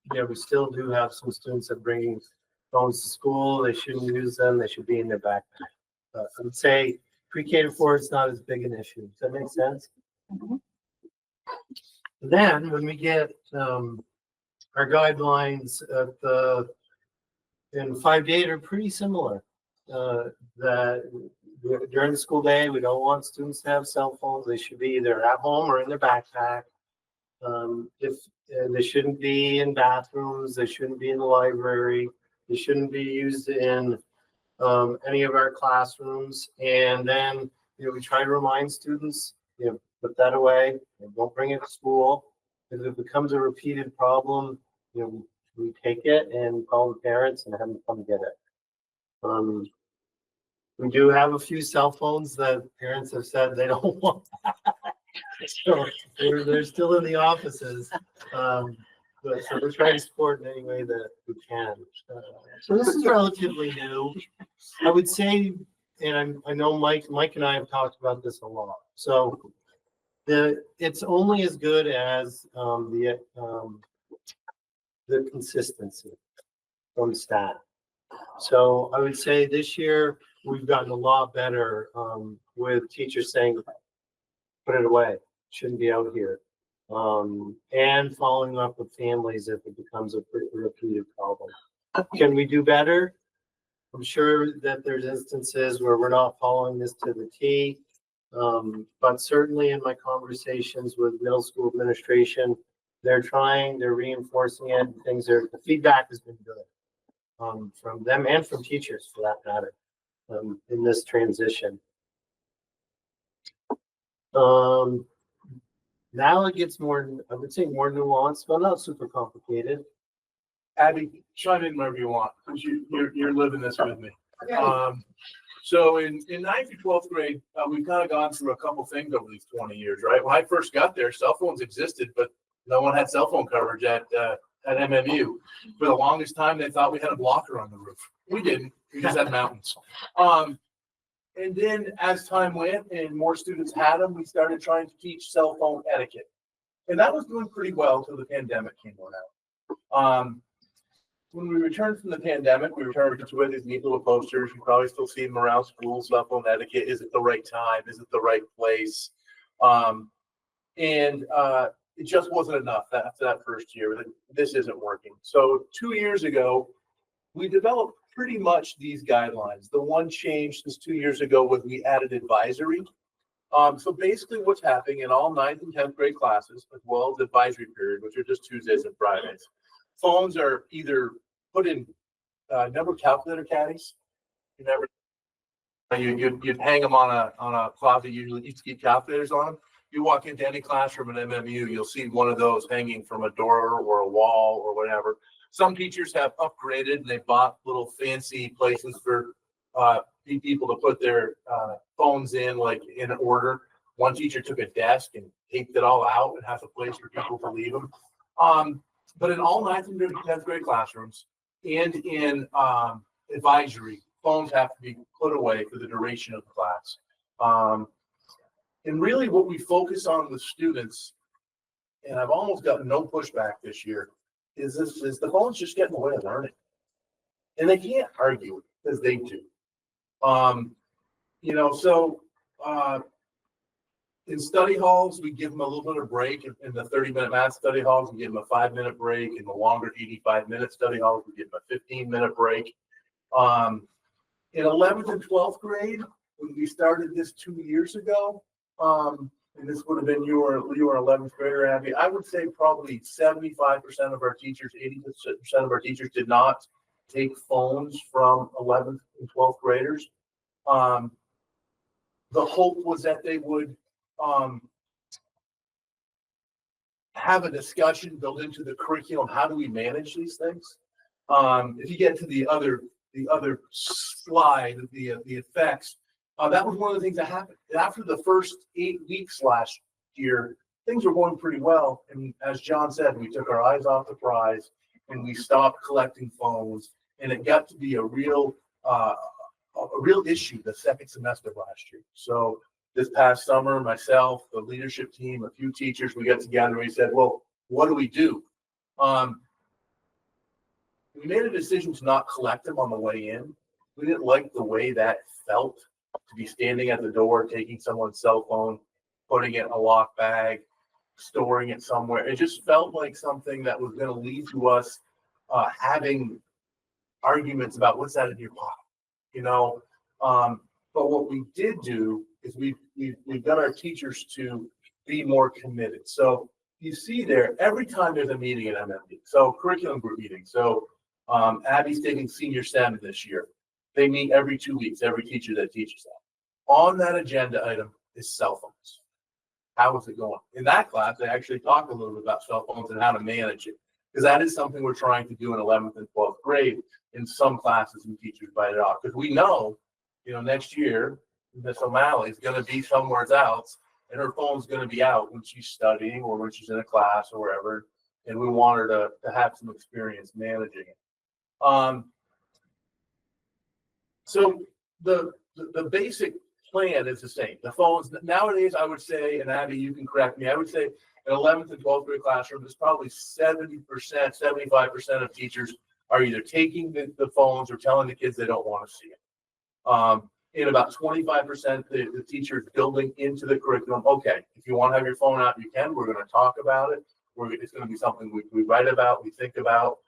we still do have some students that bring phones to school. They shouldn't use them. They should be in their backpack. I would say pre-K to 4 is not as big an issue. Does that make sense? Mm-hmm. Then when we get our guidelines in 5-8 are pretty similar. That during the school day, we don't want students to have cell phones. They should be either at home or in their backpack. And they shouldn't be in bathrooms, they shouldn't be in the library, they shouldn't be used in any of our classrooms. And then, we try to remind students, put that away and don't bring it to school. If it becomes a repeated problem, we take it and call the parents and have them come get it. We do have a few cell phones that parents have said they don't want. So they're still in the offices. But so we're trying to support in any way that we can. So this is relatively new. I would say, and I know Mike and I have talked about this a lot. So it's only as good as the consistency from staff. So I would say this year we've gotten a lot better with teachers saying, put it away, shouldn't be out here. And following up with families if it becomes a repeated problem. Can we do better? I'm sure that there's instances where we're not following this to the T. But certainly in my conversations with middle school administration, they're reinforcing it. The feedback has been good from them and from teachers for that matter in this transition. Now it gets more, I would say more nuanced, but not super complicated. Abby, chime in wherever you want, because you're living this with me. So in 9th through 12th grade, we've kind of gone through a couple things over these 20 years, right? When I first got there, cell phones existed, but no one had cell phone coverage at MMU. For the longest time, they thought we had a blocker on the roof. We didn't. We just had mountains. And then as time went and more students had them, we started trying to teach cell phone etiquette. And that was doing pretty well until the pandemic came around. When we returned from the pandemic, we returned with these neat little posters. You probably still see them around schools, cell phone etiquette. Is it the right time? Is it the right place? It just wasn't enough after that first year. This isn't working. So 2 years ago, we developed pretty much these guidelines. The one change since 2 years ago was we added advisory. So basically what's happening in all 9th and 10th grade classes, as well as advisory period, which are just Tuesdays and Fridays, phones are either put in number calculator caddies. You'd hang them on a closet. Usually used to keep calculators on them. You walk into any classroom at MMU, you'll see one of those hanging from a door or a wall or whatever. Some teachers have upgraded and they bought little fancy places for people to put their phones in, like in order. One teacher took a desk and taped it all out and has a place for people to leave them. But in all 9th and 10th grade classrooms and in advisory, phones have to be put away for the duration of the class. And really what we focus on with students, and I've almost gotten no pushback this year, is the phones just get in the way of learning. And they can't argue because they do. In study halls, we give them a little bit of break. In the 30-minute math study halls, we give them a 5-minute break. In the longer 85-minute study halls, we give them a 15-minute break. In 11th and 12th grade, when we started this 2 years ago, and this would have been you were 11th grader, Abby, I would say probably 75% of our teachers, 80% of our teachers did not take phones from 11th and 12th graders. The hope was that they would have a discussion built into the curriculum. How do we manage these things? If you get to the other slide, the effects, that was one of the things that happened. After the first 8 weeks last year, things were going pretty well. And as John said, we took our eyes off the prize and we stopped collecting phones. And it got to be a real issue the second semester of last year. So this past summer, myself, the leadership team, a few teachers, we got together and we said, well, what do we do? We made a decision to not collect them on the way in. We didn't like the way that felt, to be standing at the door, taking someone's cell phone, putting it in a lock bag, storing it somewhere. It just felt like something that was going to lead to us having arguments about what's that in your pocket, But what we did do is we've got our teachers to be more committed. So you see there, every time there's a meeting at MMD, so curriculum group meeting, so Abby's taking senior STEM this year. They meet every 2 weeks, every teacher that teaches that. On that agenda item is cell phones. How is it going? In that class, they actually talk a little bit about cell phones and how to manage it. Because that is something we're trying to do in 11th and 12th grade in some classes and teachers bite it off. Because we know, next year, Miss O'Malley is going to be somewhere else and her phone's going to be out when she's studying or when she's in a class or wherever. And we want her to have some experience managing it. So the basic plan is the same. The phones nowadays, I would say, and Abby, you can correct me, I would say an 11th and 12th grade classroom, there's probably 70%, 75% of teachers are either taking the phones or telling the kids they don't want to see it. In about 25%, the teachers building into the curriculum, okay, if you want to have your phone out, you can. We're going to talk about it. It's going to be something we write about, we think about.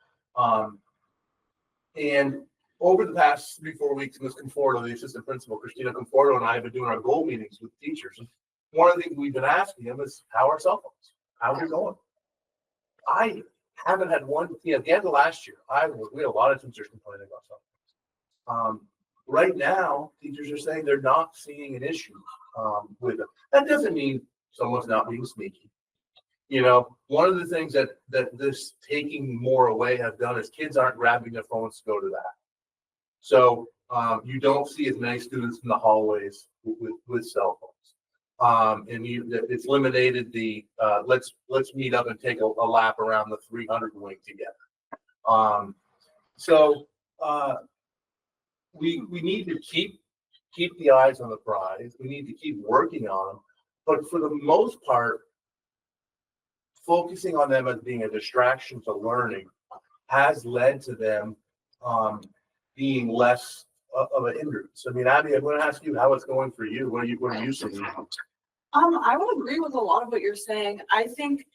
And over the past 3-4 weeks, Ms. Conforto, the assistant principal, Christina Conforto, and I have been doing our goal meetings with teachers. And one of the things we've been asking them is, how are cell phones? How's it going? I haven't had one, at the end of last year, we had a lot of teachers complaining about cell phones. Right now, teachers are saying they're not seeing an issue with them. That doesn't mean someone's not being sneaky. One of the things that this taking more away have done is kids aren't grabbing their phones to go to that. So you don't see as many students in the hallways with cell phones. And it's eliminated the let's meet up and take a lap around the 300 wing together. We need to keep the eyes on the prize. We need to keep working on them. But for the most part, focusing on them as being a distraction to learning has led to them being less of a hindrance. I mean, Abby, I'm going to ask you how it's going for you. What are you seeing? I would agree with a lot of what you're saying. I think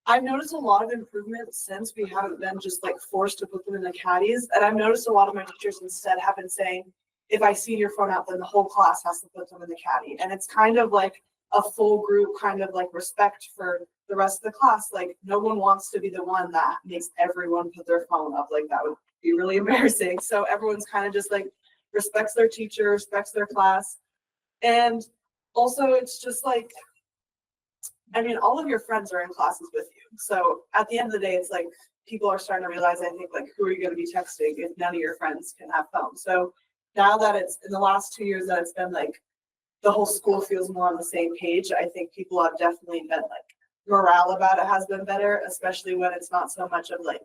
I've noticed a lot of improvement since we haven't been just like forced to put them in the caddies. And I've noticed a lot of my teachers instead have been saying, if I see your phone out, then the whole class has to put them in the caddy. And it's kind of like a full group kind of like respect for the rest of the class. Like no one wants to be the one that makes everyone put their phone up. Like that would be really embarrassing. So everyone's kind of just like respects their teacher, respects their class. And also it's just like, I mean, all of your friends are in classes with you. So at the end of the day, it's like people are starting to realize, I think, like, who are you going to be texting if none of your friends can have phones? So now that it's in the last 2 years that it's been like the whole school feels more on the same page, I think people have definitely been like morale about it has been better, especially when it's not so much of like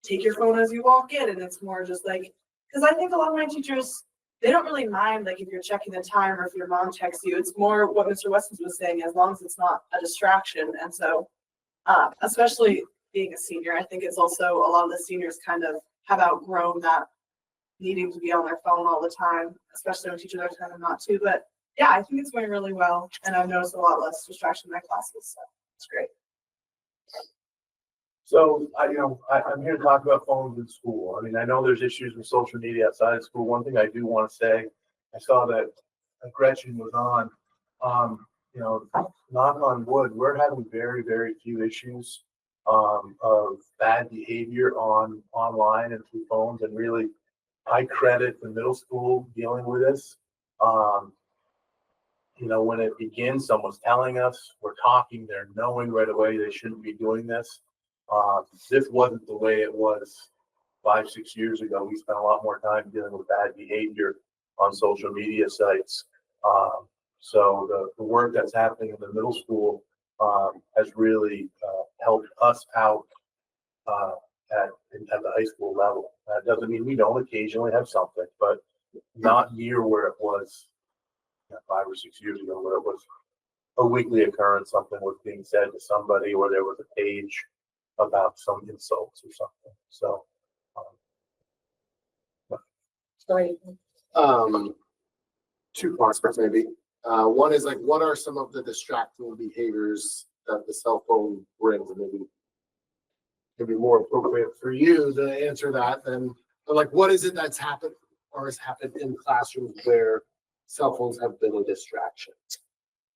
take your phone as you walk in. And it's more just like, because I think a lot of my teachers, they don't really mind like if you're checking the time or if your mom texts you. It's more what Mr. Westons was saying, as long as it's not a distraction. And so especially being a senior, I think it's also a lot of the seniors kind of have outgrown that needing to be on their phone all the time, especially when teachers are telling them not to. But yeah, I think it's going really well. And I've noticed a lot less distraction in my classes. So it's great. So I'm here to talk about phones in school. I mean, I know there's issues with social media outside of school. One thing I do want to say, I saw that Gretchen was on, knock on wood, we're having very, very few issues of bad behavior online and through phones. And really, I credit the middle school dealing with this. When it begins, someone's telling us, we're talking, they're knowing right away they shouldn't be doing this. This wasn't the way it was 5-6 years ago. We spent a lot more time dealing with bad behavior on social media sites. So the work that's happening in the middle school has really helped us out at the high school level. That doesn't mean we don't occasionally have something, but not near where it was 5 or 6 years ago, where it was a weekly occurrence. Something was being said to somebody, or there was a page about some insults or something. So, Sorry. 2 parts, maybe. One is like, what are some of the distracting behaviors that the cell phone brings? And maybe it'd be more appropriate for you to answer that than like, what is it that's happened or has happened in classrooms where cell phones have been a distraction?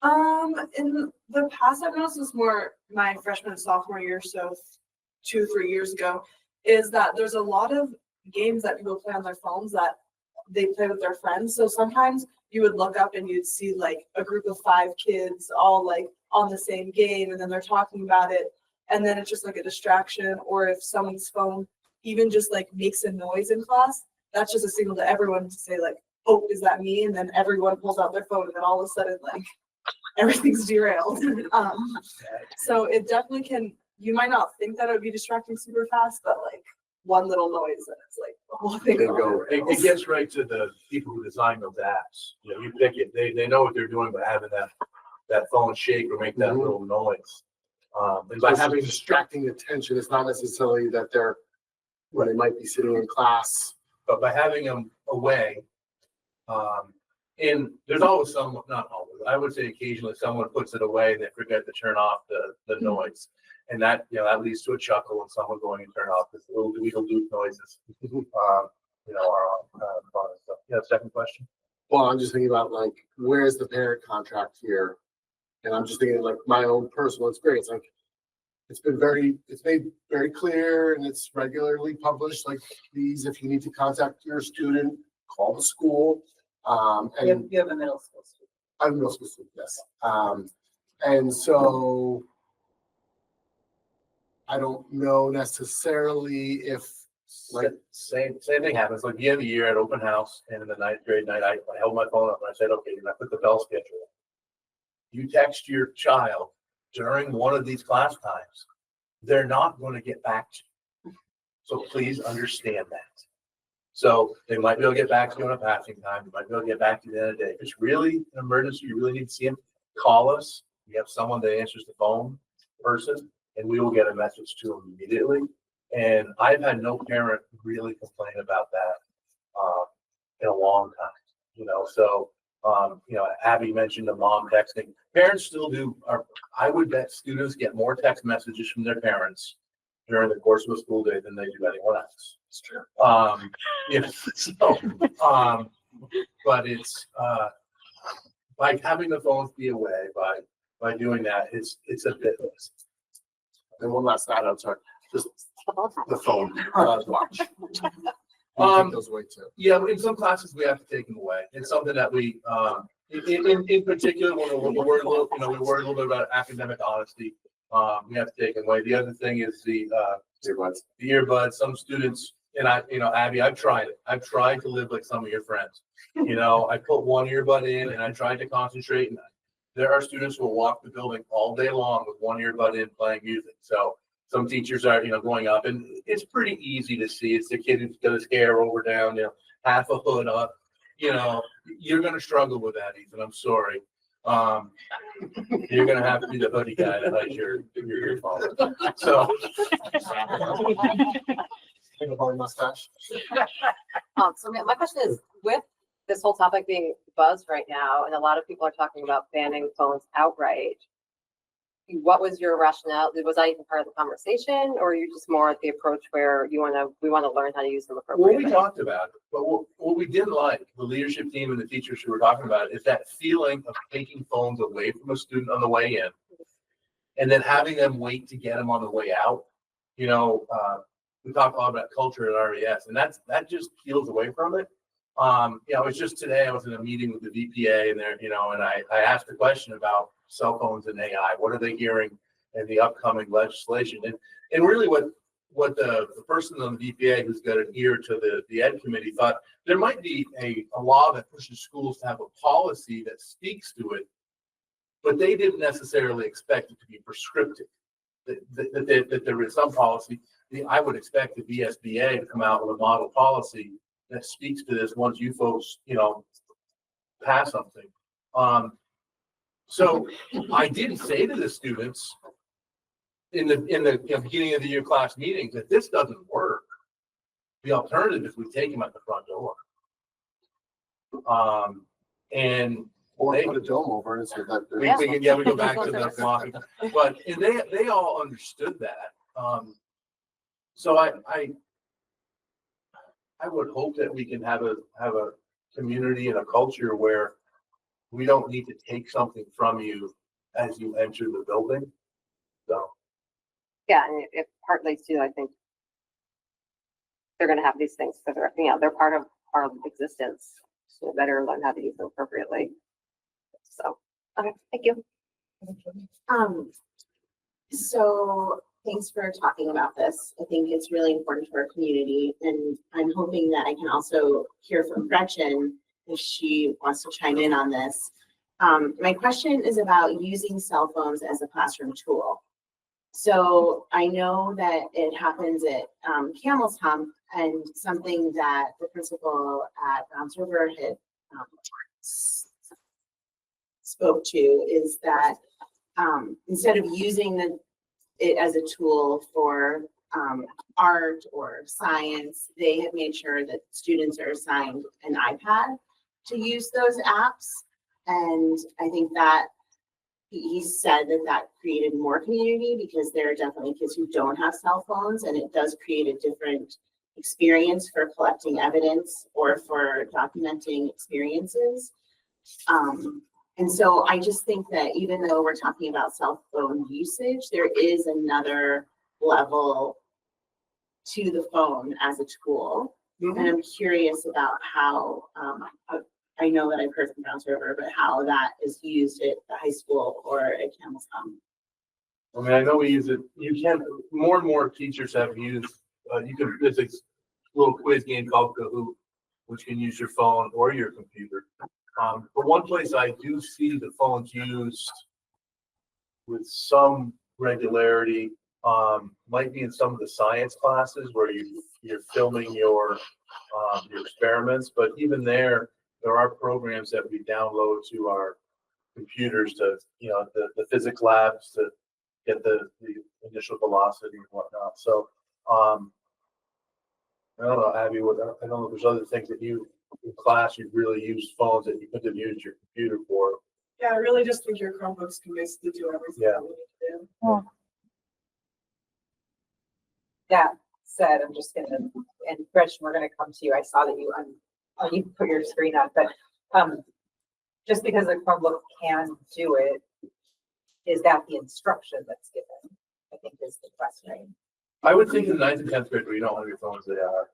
In the past, I've noticed this more my freshman and sophomore year, so 2-3 years ago, is that there's a lot of games that people play on their phones that they play with their friends. So sometimes you would look up and you'd see like a group of 5 kids all like on the same game, and then they're talking about it, and then it's just like a distraction. Or if someone's phone even just like makes a noise in class, that's just a signal to everyone to say like, oh, is that me? And then everyone pulls out their phone, and then all of a sudden like everything's derailed. So it definitely can, you might not think that it would be distracting super fast, but like one little noise and it's like the whole thing. It gets right to the people who design those apps. You know, you pick it, they know what they're doing by having that phone shake or make that little noise. And by having distracting attention, it's not necessarily that they're, when they might be sitting in class. but by having them away, and there's always some, not always, I would say occasionally someone puts it away and they forget to turn off the noise. And that, you know, that leads to a chuckle and someone going and turn off this little doodle noises, you know, are fun and stuff. Yeah, second question. Well, I'm just thinking about like, where's the parent contract here? And I'm just thinking like my own personal experience, like it's made very clear and it's regularly published, like please, if you need to contact your student, call the school. And You have a middle school student. I'm a middle school student, yes. And so I don't know necessarily if like Same thing happens. Like the end of the year at open house and in the 9th grade night, I held my phone up and I said, okay, and I put the bell schedule. You text your child during one of these class times, they're not going to get back to you. So please understand that. So they might be able to get back to you on a passing time. They might be able to get back to you the end of the day. If it's really an emergency, you really need to see them, call us. We have someone that answers the phone person, and we will get a message to them immediately. And I've had no parent really complain about that in a long time, you know. So, you know, Abby mentioned the mom texting. Parents still do. I would bet students get more text messages from their parents during the course of a school day than they do anyone else. It's true. Yeah. So, but it's by having the phones be away, by doing that, it's a bit. and one last night, I'm sorry, just the phone watch. Take those away too. Yeah, in some classes we have to take them away. It's something that we, in particular, when we're worried a little, you know, we worry a little bit about academic honesty. We have to take them away. The other thing is the earbuds. Some students, and I, you know, Abby, I've tried it. I've tried to live like some of your friends. You know, I put one earbud in and I tried to concentrate. And there are students who will walk the building all day long with one earbud in playing music. So some teachers are, you know, going up, and it's pretty easy to see. It's the kid who's got his hair over down, you know, half a hood up. You know, you're going to struggle with that, Ethan. I'm sorry. You're going to have to be the hoodie guy to hide your earphone. So. Think about mustache. So my question is, with this whole topic being buzzed right now, and a lot of people are talking about banning phones outright, what was your rationale? Was that even part of the conversation, or are you just more at the approach where we want to learn how to use them Well, appropriately? we talked about it, but what we didn't like, the leadership team and the teachers who were talking about it, is that feeling of taking phones away from a student on the way in and then having them wait to get them on the way out. You know, we talk a lot about culture at RES, and that just peels away from it. You know, it's just today I was in a meeting with the VPA, and they're, you know, and I asked a question about cell phones and AI. What are they hearing in the upcoming legislation? And really what the person on the VPA who's got an ear to the ed committee thought, there might be a law that pushes schools to have a policy that speaks to it, but they didn't necessarily expect it to be prescriptive. That there is some policy. I would expect the VSBA to come out with a model policy that speaks to this once you folks, you know, pass something. So I did say to the students in the you know, beginning of the year class meetings that this doesn't work. The alternative is we take them at the front door. And Or they, put a dome over it so that. we go back to the blocking, but and they all understood that. So I would hope that we can have a community and a culture where we don't need to take something from you as you enter the building. So, Yeah, and it partly too, I think they're gonna have these things because they're, they're part of our existence. So we better learn how to use them appropriately. So, okay, thank you. So thanks for talking about this. I think it's really important for our community, and I'm hoping that I can also hear from Gretchen if she wants to chime in on this. My question is about using cell phones as a classroom tool. So I know that it happens at Camel's Hump, and something that the principal at Browns River had spoke to is that instead of using it as a tool for art or science, they have made sure that students are assigned an iPad to use those apps. And I think that he said that that created more community because there are definitely kids who don't have cell phones, and it does create a different experience for collecting evidence or for documenting experiences. And so I just think that even though we're talking about cell phone usage, there is another level to the phone as a tool. And I'm curious about how, I know that I've heard from Browns River, but how that is used at the high school or at Camel's Hump. I mean, I know we use it, you can, more and more teachers have used, there's a little quiz game called Kahoot, which can use your phone or your computer. But one place I do see the phones used with some regularity might be in some of the science classes where you're filming your experiments. But even there are programs that we download to our computers to, the physics labs to get the initial velocity and whatnot. So I don't know, Abby, I don't know if there's other things that you in class you really use phones that you could have used your computer for. Yeah, I really just think your Chromebooks can basically do everything Yeah. that we need to do. That said, I'm just gonna, and Gretchen, we're gonna come to you. I saw that you put your screen up, but just because a Chromebook can do it, is that the instruction that's given? I think is the question. I would think in the 9th and 10th grade where you don't have your phones, they are.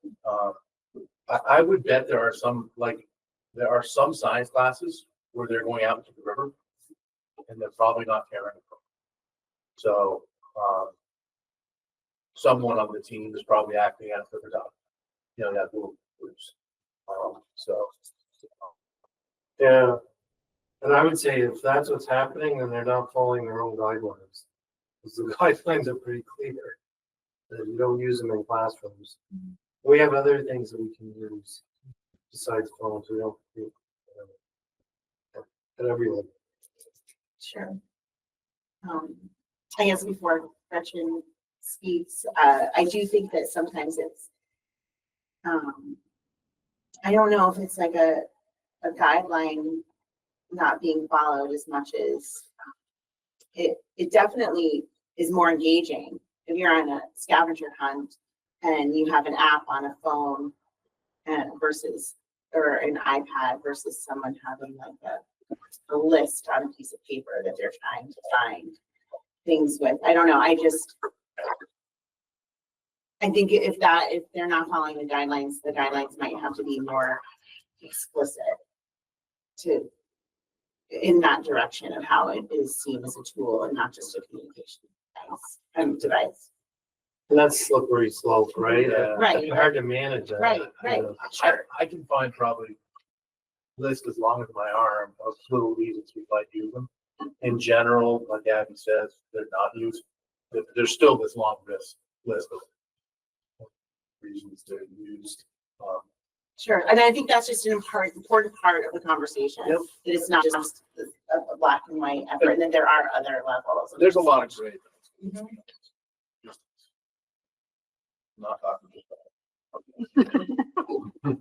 I would bet there are some science classes where they're going out into the river and they're probably not carrying a phone. So someone on the team is probably acting as the product, that little groups. Yeah. And I would say if that's what's happening, then they're not following their own guidelines. Because the guidelines are pretty clear that you don't use them in classrooms. We have other things that we can use besides phones. We don't at every level. Sure. I guess before Gretchen speaks, I do think that sometimes it's, I don't know if it's like a guideline not being followed as much as it definitely is more engaging if you're on a scavenger hunt and you have an app on a phone and or an iPad versus someone having like a list on a piece of paper that they're trying to find things with. I don't know. I think if they're not following the guidelines might have to be more explicit in that direction of how it is seen as a tool and not just a communication device. And that's slippery slope, right? Right. It's hard to manage that. Right. Sure. I can find probably list as long as my arm of little reasons we might use them. In general, like Abby says, they're not used. There's still this long list of reasons they're used. Sure. And I think that's just an important part of the conversation. Yep. That it's not just a black and white effort, and then there are other levels. There's a lot of gray. Mhm. Just not talking just about.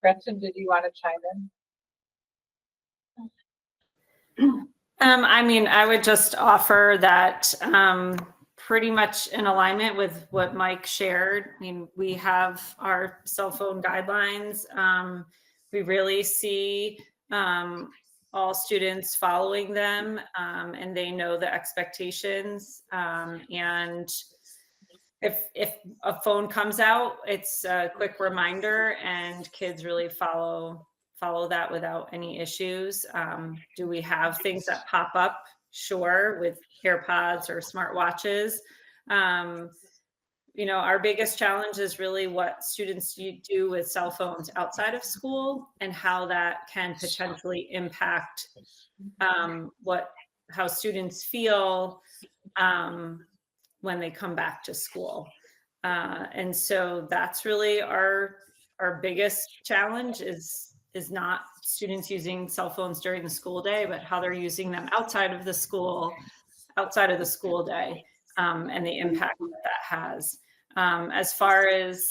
Gretchen, did you want to chime in? I mean, I would just offer that pretty much in alignment with what Mike shared. I mean, we have our cell phone guidelines. We really see all students following them, and they know the expectations. And if a phone comes out, it's a quick reminder, and kids really follow that without any issues. Do we have things that pop up? Sure, with AirPods or smartwatches. Our biggest challenge is really what students do with cell phones outside of school and how that can potentially impact how students feel when they come back to school. And so that's really our biggest challenge is not students using cell phones during the school day, but how they're using them outside of the school day, and the impact that has. As far as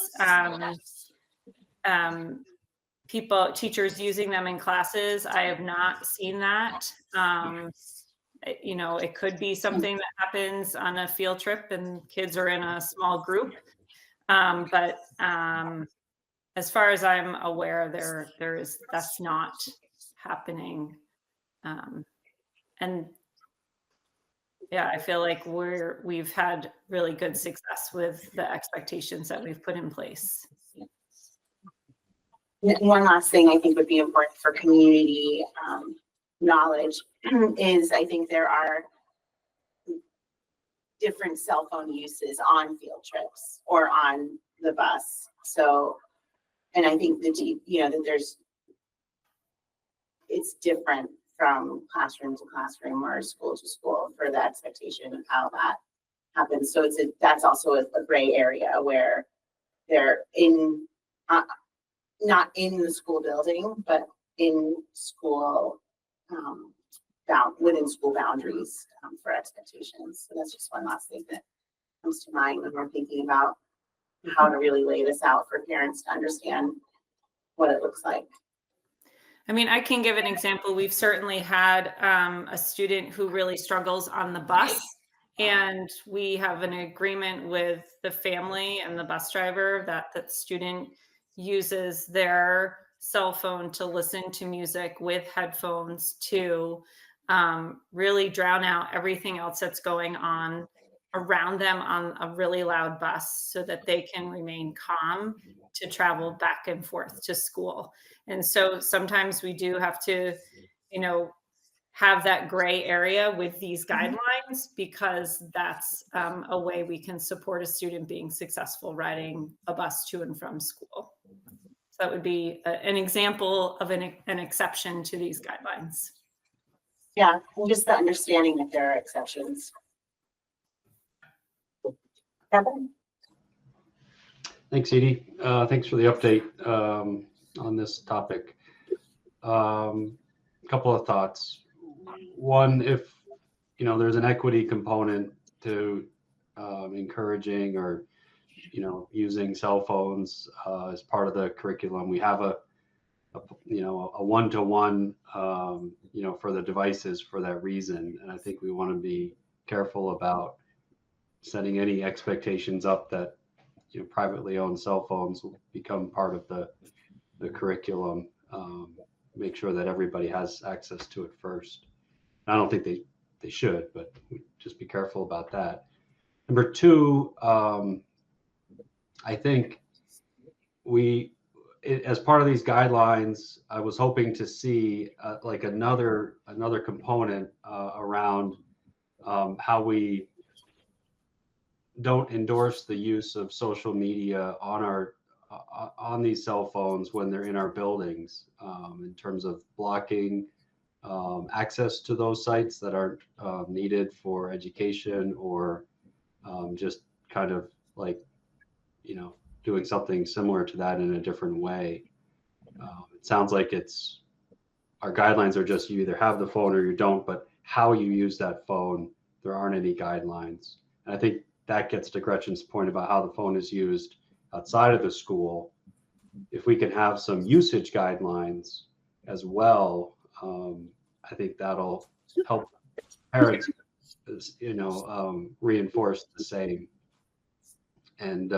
teachers using them in classes, I have not seen that. It could be something that happens on a field trip and kids are in a small group. But as far as I'm aware, that's not happening. And yeah, I feel like we've had really good success with the expectations that we've put in place. One last thing I think would be important for community knowledge is I think there are different cell phone uses on field trips or on the bus. So, and I think that it's different from classroom to classroom or school to school for the expectation of how that happens. So that's also a gray area where they're not in the school building, but in school, within school boundaries for expectations. So that's just one last thing that comes to mind when we're thinking about how to really lay this out for parents to understand what it looks like. I mean, I can give an example. We've certainly had a student who really struggles on the bus, and we have an agreement with the family and the bus driver that the student uses their cell phone to listen to music with headphones to really drown out everything else that's going on around them on a really loud bus so that they can remain calm to travel back and forth to school. And so sometimes we do have to, have that gray area with these guidelines because that's a way we can support a student being successful riding a bus to and from school. So that would be an example of an exception to these guidelines. Yeah, and just the understanding that there are exceptions. Kevin? Thanks, Edie. Thanks for the update on this topic. Couple of thoughts. One, if there's an equity component to encouraging or using cell phones as part of the curriculum, we have a one-to-one for the devices for that reason, and I think we want to be careful about setting any expectations up that privately owned cell phones will become part of the curriculum. Make sure that everybody has access to it first. I don't think they should, but we just be careful about that. Number two, I think as part of these guidelines, I was hoping to see like another component around how we don't endorse the use of social media on these cell phones when they're in our buildings, in terms of blocking access to those sites that aren't needed for education, or just kind of like doing something similar to that in a different way. It sounds like our guidelines are just you either have the phone or you don't, but how you use that phone, there aren't any guidelines. And I think that gets to Gretchen's point about how the phone is used outside of the school. If we can have some usage guidelines as well, I think that'll help parents, reinforce the same. And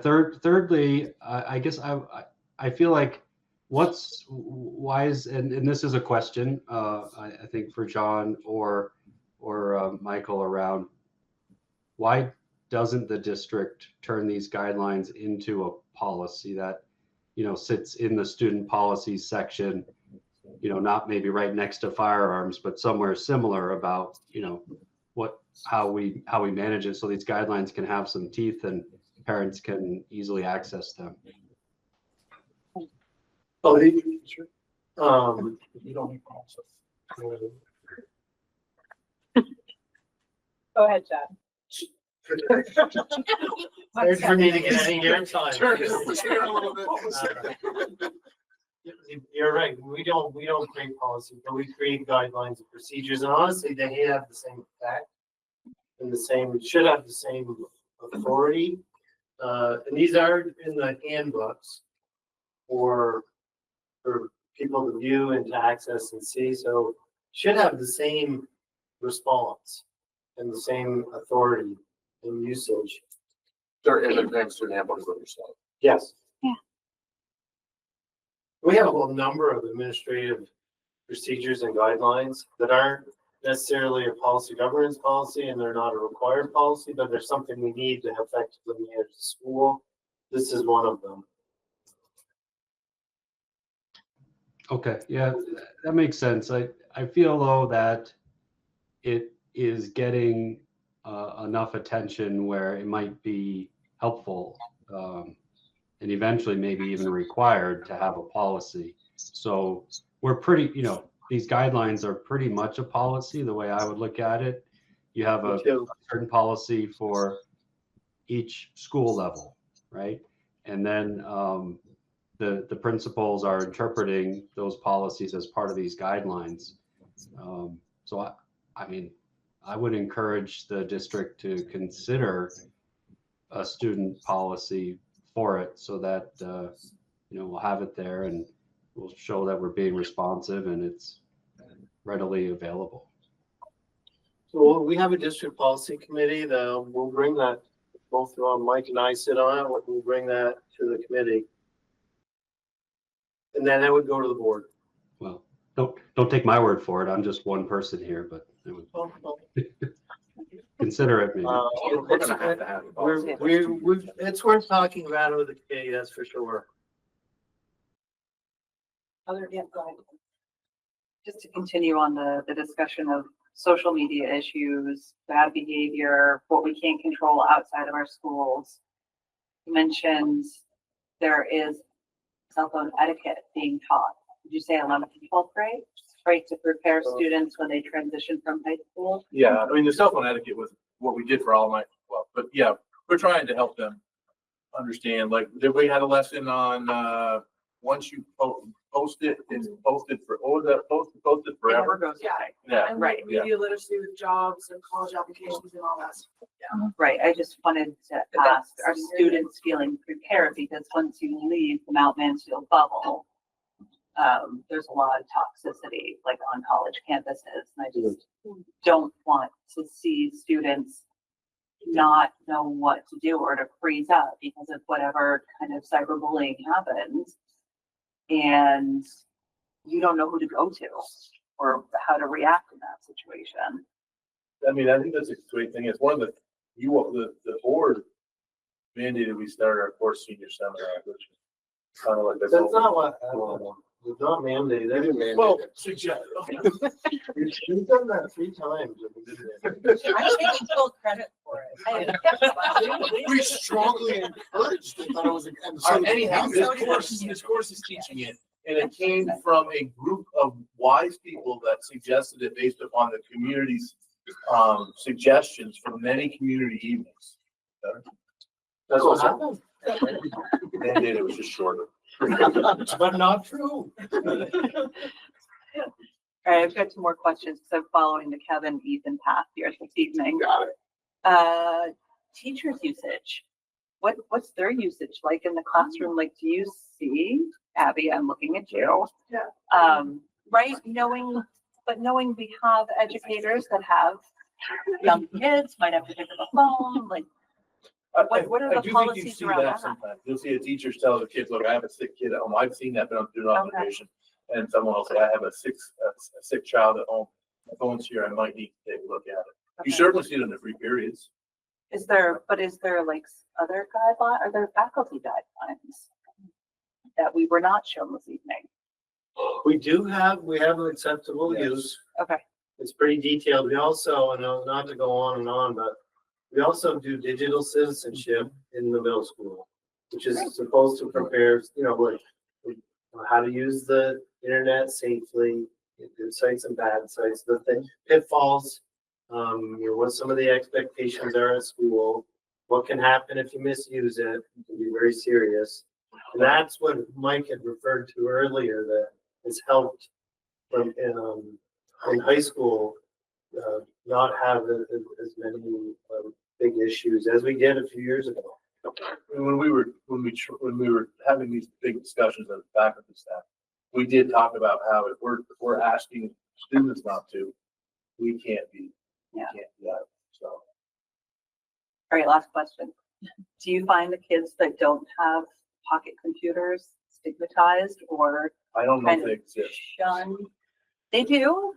thirdly, I guess I feel like why is, and this is a question, I think for John or Michael around, why doesn't the district turn these guidelines into a policy that, sits in the student policies section, not maybe right next to firearms, but somewhere similar about, how we manage it, so these guidelines can have some teeth and parents can easily access them. Oh, You don't need policies. Go ahead, John. hard for me to get any of your time. You're right. We don't create policy, but we create guidelines and procedures, and honestly, they have the same effect and should have the same authority. And these are in the handbooks for people to view and to access and see. So should have the same response and the same authority and usage. There is a next to an handbook for yourself. Yes. Yeah. We have a whole number of administrative procedures and guidelines that aren't necessarily a policy governance policy, and they're not a required policy, but they're something we need to effectively manage the school. This is one of them. Okay, yeah, that makes sense. I feel though that it is getting enough attention where it might be helpful and eventually maybe even required to have a policy. So we're pretty, these guidelines are pretty much a policy the way I would look at it. You have a certain policy for each school level, right? And then the principals are interpreting those policies as part of these guidelines. So I mean, I would encourage the district to consider a student policy for it, so that we'll have it there and we'll show that we're being responsive and it's readily available. So we have a district policy committee that we'll bring that, both Mike and I sit on it, we'll bring that to the committee. And then that would go to the board. Well, don't take my word for it. I'm just one person here, but I would consider it maybe. We're gonna have to have it. It's worth talking about it with the committee, that's for sure. Yeah, go ahead. Just to continue on the discussion of social media issues, bad behavior, what we can't control outside of our schools. You mentioned there is cell phone etiquette being taught. Did you say 11th and 12th grade? Right, to prepare students when they transition from high school? Yeah, I mean, the cell phone etiquette was what we did for all my, but yeah, we're trying to help them understand, like, we had a lesson on, once you post it, it's posted for, posted forever. Yeah, And right, like media literacy with jobs and college applications and all that stuff. Yeah. Right, I just wanted to ask, are students feeling prepared? Because once you leave the Mount Mansfield bubble, there's a lot of toxicity, like on college campuses, and I just don't want to see students not know what to do or to freeze up because of whatever kind of cyberbullying happens, and you don't know who to go to or how to react in that situation. I mean, I think that's a great thing. It's one of the board mandated we started our fourth senior seminar, which is kind of like That's not what happened. It's not mandated. Well, suggest. We've done that 3 times. I take full credit for it. We strongly encouraged it. Thought it was anyhow, this course is teaching it, and it came from a group of wise people that suggested it based upon the community's suggestions from many community evenings. That's what happened. Mandated was just shorter. But not true. All right, I've got 2 more questions because I'm following the Kevin Ethan path here this evening. Got it. Teachers' usage. What's their usage like in the classroom? Like, do you see, Abby, I'm looking at you. Yeah. Right, knowing we have educators that have young kids, might have to pick up a phone, like, What are the do think you policies see around that that? sometimes. You'll see a teacher tell the kids, look, I have a sick kid at home. I've seen that, but I'm doing observation. And someone will say, I have a sick child at home. My phone's here. I might need to take a look at it. You Okay. certainly see it in the free periods. Is there like other guidelines, are there faculty guidelines that we were not shown this evening? We have an acceptable Yes. use. Okay. It's pretty detailed. We also, and not to go on and on, but we also do digital citizenship in the middle school, which is supposed to prepare, like how to use the internet safely, good sites and bad sites, the pitfalls, what some of the expectations are at school, what can happen if you misuse it, it can be very serious. And that's what Mike had referred to earlier, that has helped from in high school, not have as many big issues as we did a few years ago. When we were having these big discussions as faculty staff, we did talk about how if we're asking students not to, we can't do that. So. All right, last question. Do you find the kids that don't have pocket computers stigmatized or I don't know if kind they of exist. shunned? They do.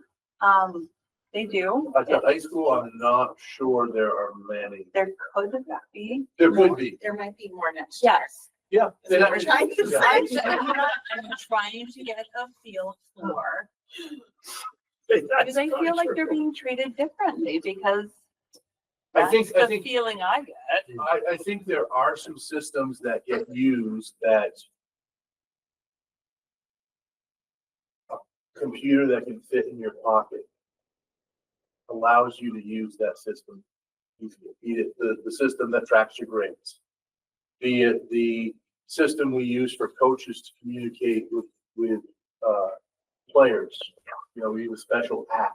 They do. At the high school, I'm not sure there are many. There could be. There could be. There might be more next year. Yes. Yeah. So we're trying to Yeah. I'm trying to get a feel for, do they feel like they're being treated differently? Because I think, that's the feeling I get. I think there are some systems that get used that a computer that can fit in your pocket allows you to use that system. Be it the system that tracks your grades, be it the system we use for coaches to communicate with players. We use a special app.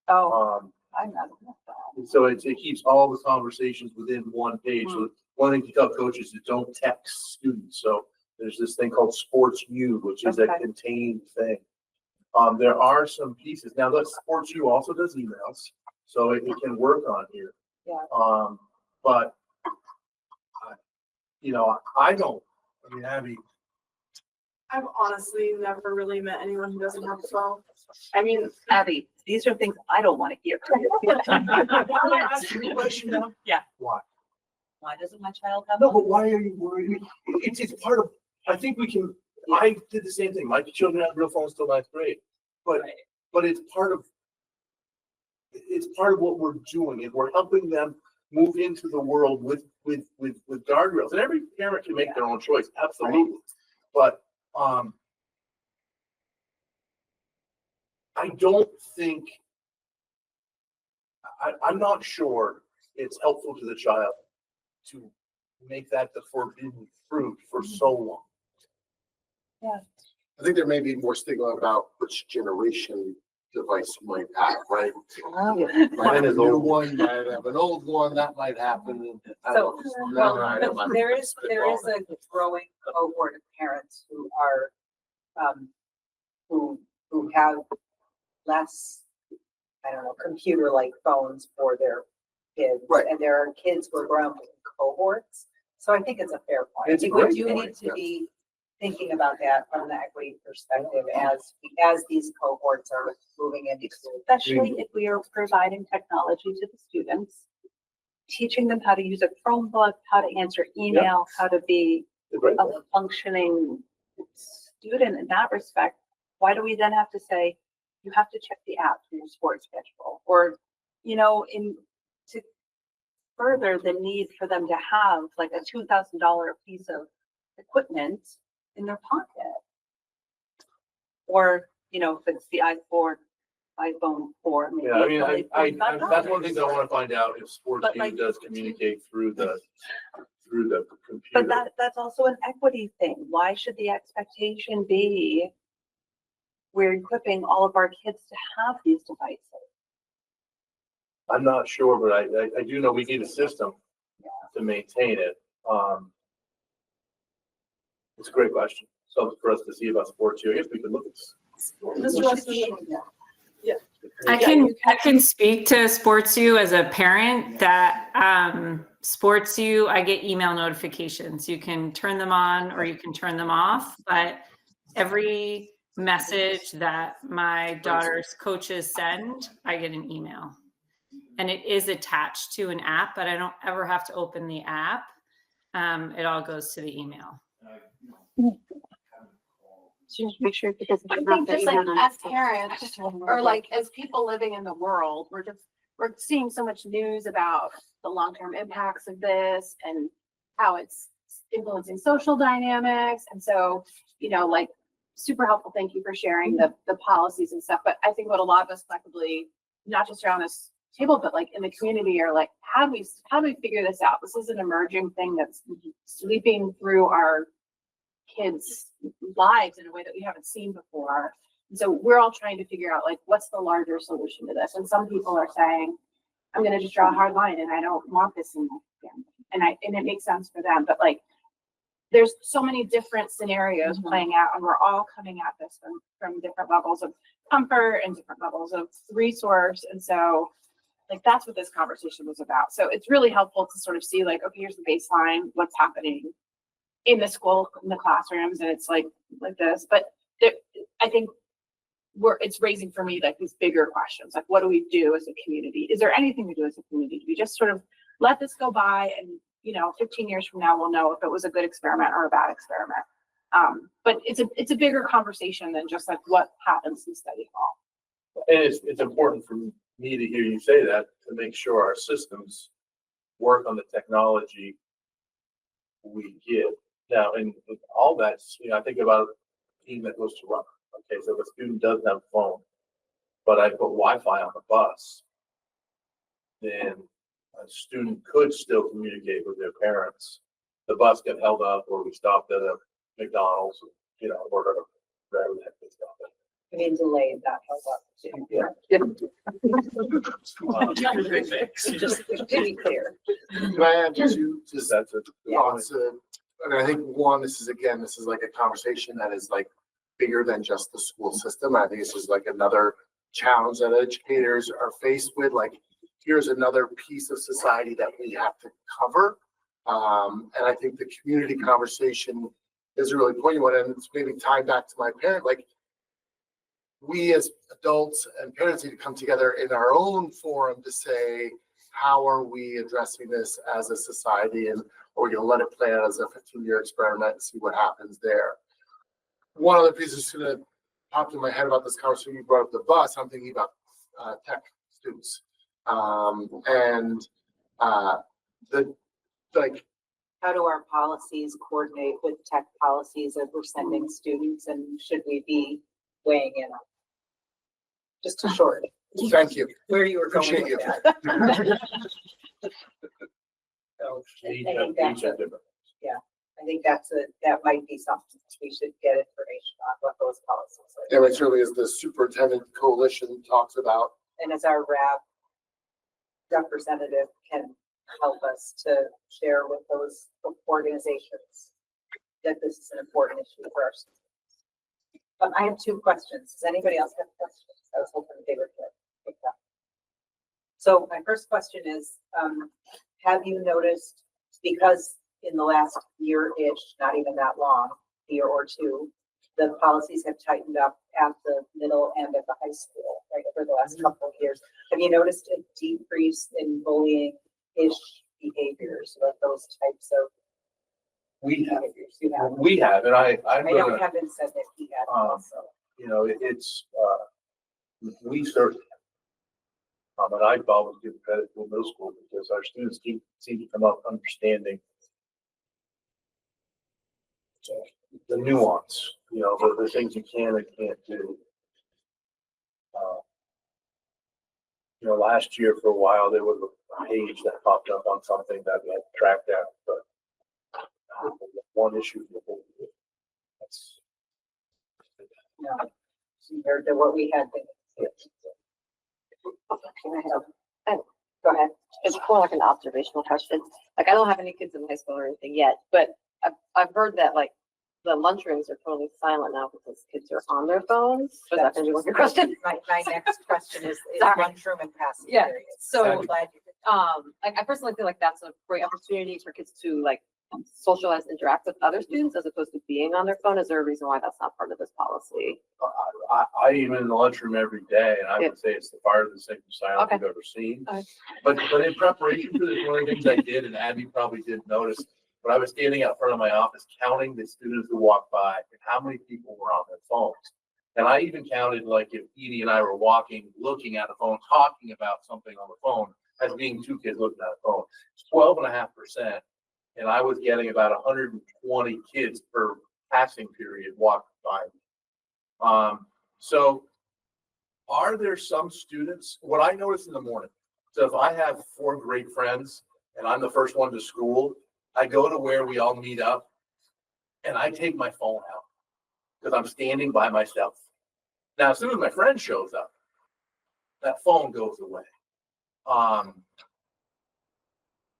Oh, I'm not about that. So it keeps all the conversations within one page. So one thing to tell coaches is don't text students. So there's this thing called Sports U, which is a Okay. contained thing. There are some pieces. Now, that Sports U also does emails, so it can work on here. Yeah. But Abby, I've honestly never really met anyone who doesn't have a phone. I mean, Abby, these are things I don't want to hear. Yeah. why? Why doesn't my child have No, one? but why are you worried? It's part of, I think we can, I did the same thing. My children have real phones till ninth grade. But it's part of what we're doing, and we're helping them move into the world with guardrails. And every parent can make their own choice, absolutely. But I don't think, I'm not sure it's helpful to the child to make that the forbidden fruit for so long. I think there may be more stigma about which generation device you might have, right? Might have a new one, might have an old one, that might happen. I So, don't know. well, but there is a growing cohort of parents who are, who have less, I don't know, computer-like phones for their kids. Right. And there are kids who are growing up in cohorts. So I think it's a fair point. It's a We great do point, need to be thinking about that from the equity perspective as these cohorts are moving into school. especially if we are providing technology to the students, teaching them how to use a Chromebook, how to answer email, how to be It's a great a point. functioning student in that respect. Why do we then have to say, you have to check the app for your sports schedule? Or, to further the need for them to have like a $2,000 piece of equipment in their pocket. Or, if it's the iPhone 4, maybe. Yeah, I mean, it's only $45. that's one thing I want to find out if Sports But U like- does communicate through the computer. But that's also an equity thing. Why should the expectation be we're equipping all of our kids to have these devices? I'm not sure, but I do know we need a system to maintain it. It's a great question. Something for us to see about Sports U. I guess we could look at this. Mr. Weston, I can speak to Sports U as a parent that Sports U, I get email notifications. You can turn them on or you can turn them off, but every message that my daughter's coaches send, I get an email. And it is attached to an app, but I don't ever have to open the app. It all goes to the email. Just make sure because I think just like as parents or like as people living in the world, we're seeing so much news about the long-term impacts of this and how it's influencing social dynamics. And so, you know, like super helpful. Thank you for sharing the policies and stuff. But I think what a lot of us collectively, not just around this table, but like in the community are like, how do we figure this out? This is an emerging thing that's sweeping through our kids' lives in a way that we haven't seen before. And so we're all trying to figure out like, what's the larger solution to this? And some people are saying, I'm going to just draw a hard line and I don't want this in my family. And it makes sense for them. But like, there's so many different scenarios playing out and we're all coming at this from different levels of comfort and different levels of resource. And so like, that's what this conversation was about. So it's really helpful to sort of see like, okay, here's the baseline, what's happening in the school, in the classrooms. And it's like this, but there, I think it's raising for me like these bigger questions. Like, what do we do as a community? Is there anything we do as a community? Do we just sort of let this go by and, you know, 15 years from now, we'll know if it was a good experiment or a bad experiment. But it's a bigger conversation than just like what happens in study hall. And it's important for me to hear you say that to make sure our systems work on the technology we give. Now, and all that's, you know, I think about a team that goes to run. Okay, so if a student doesn't have a phone, but I put Wi-Fi on the bus, then a student could still communicate with their parents. The bus got held up or we stopped at a McDonald's, you know, or wherever the heck they stopped at. I mean, delayed that held up too. Yeah. Big fix. Just to be clear. Can I add two just That's it. thoughts? And I think one, this is like a conversation that is like bigger than just the school system. I think this is like another challenge that educators are faced with. Like, here's another piece of society that we have to cover. And I think the community conversation is a really poignant one. And it's maybe tied back to my parent, like, we as adults and parents need to come together in our own forum to say, how are we addressing this as a society? And are we going to let it play out as a 15-year experiment and see what happens there? One other piece that's going to pop in my head about this conversation, you brought up the bus, I'm thinking about tech students. How do our policies coordinate with tech policies as we're sending students, and should we be weighing in on? Just a short. Thank you. Where you were going Appreciate with you. that. I think that might be something we should get information on what those policies are. And it certainly is the superintendent coalition talks about. And as our RAB representative can help us to share with those organizations that this is an important issue for our students. I have two questions. Does anybody else have questions? I was hoping they would pick up. So my first question is, have you noticed, because in the last year-ish, not even that long, year or two, the policies have tightened up at the middle and at the high school, right, over the last couple of years. Have you noticed a decrease in bullying-ish behaviors, like those types of behaviors? We have, and I know Kevin said that he had also. You know, we certainly have. And I'd always give credit to middle school because our students seem to come up understanding the nuance, you know, the things you can and can't do. You know, last year for a while, there was a page that popped up on something that we had tracked out, but one issue. That's Compared to what we had. Go ahead. It's more like an observational question. Like, I don't have any kids in high school or anything yet, but I've heard that like the lunchrooms are totally silent now because kids are on their phones. So that's going to be one of your questions. My next question is Sorry. lunchroom and passing Yeah. periods. So I'm glad you did like I personally feel like that's a great opportunity for kids to like socialize, interact with other students as opposed to being on their phone. Is there a reason why that's not part of this policy? I eat in the lunchroom every day, and I would say it's the farthest thing from silence I've ever seen. Okay. But in preparation for this, one of the things I did, and Abby probably didn't notice, but I was standing out front of my office counting the students who walked by and how many people were on their phones. And I even counted, like, if Edie and I were walking, looking at a phone, talking about something on the phone, as being two kids looking at a phone. It's 12.5%. And I was getting about 120 kids per passing period walking by. So are there some students, what I notice in the morning, so if I have 4 great friends and I'm the first one to school, I go to where we all meet up and I take my phone out because I'm standing by myself. Now, as soon as my friend shows up, that phone goes away.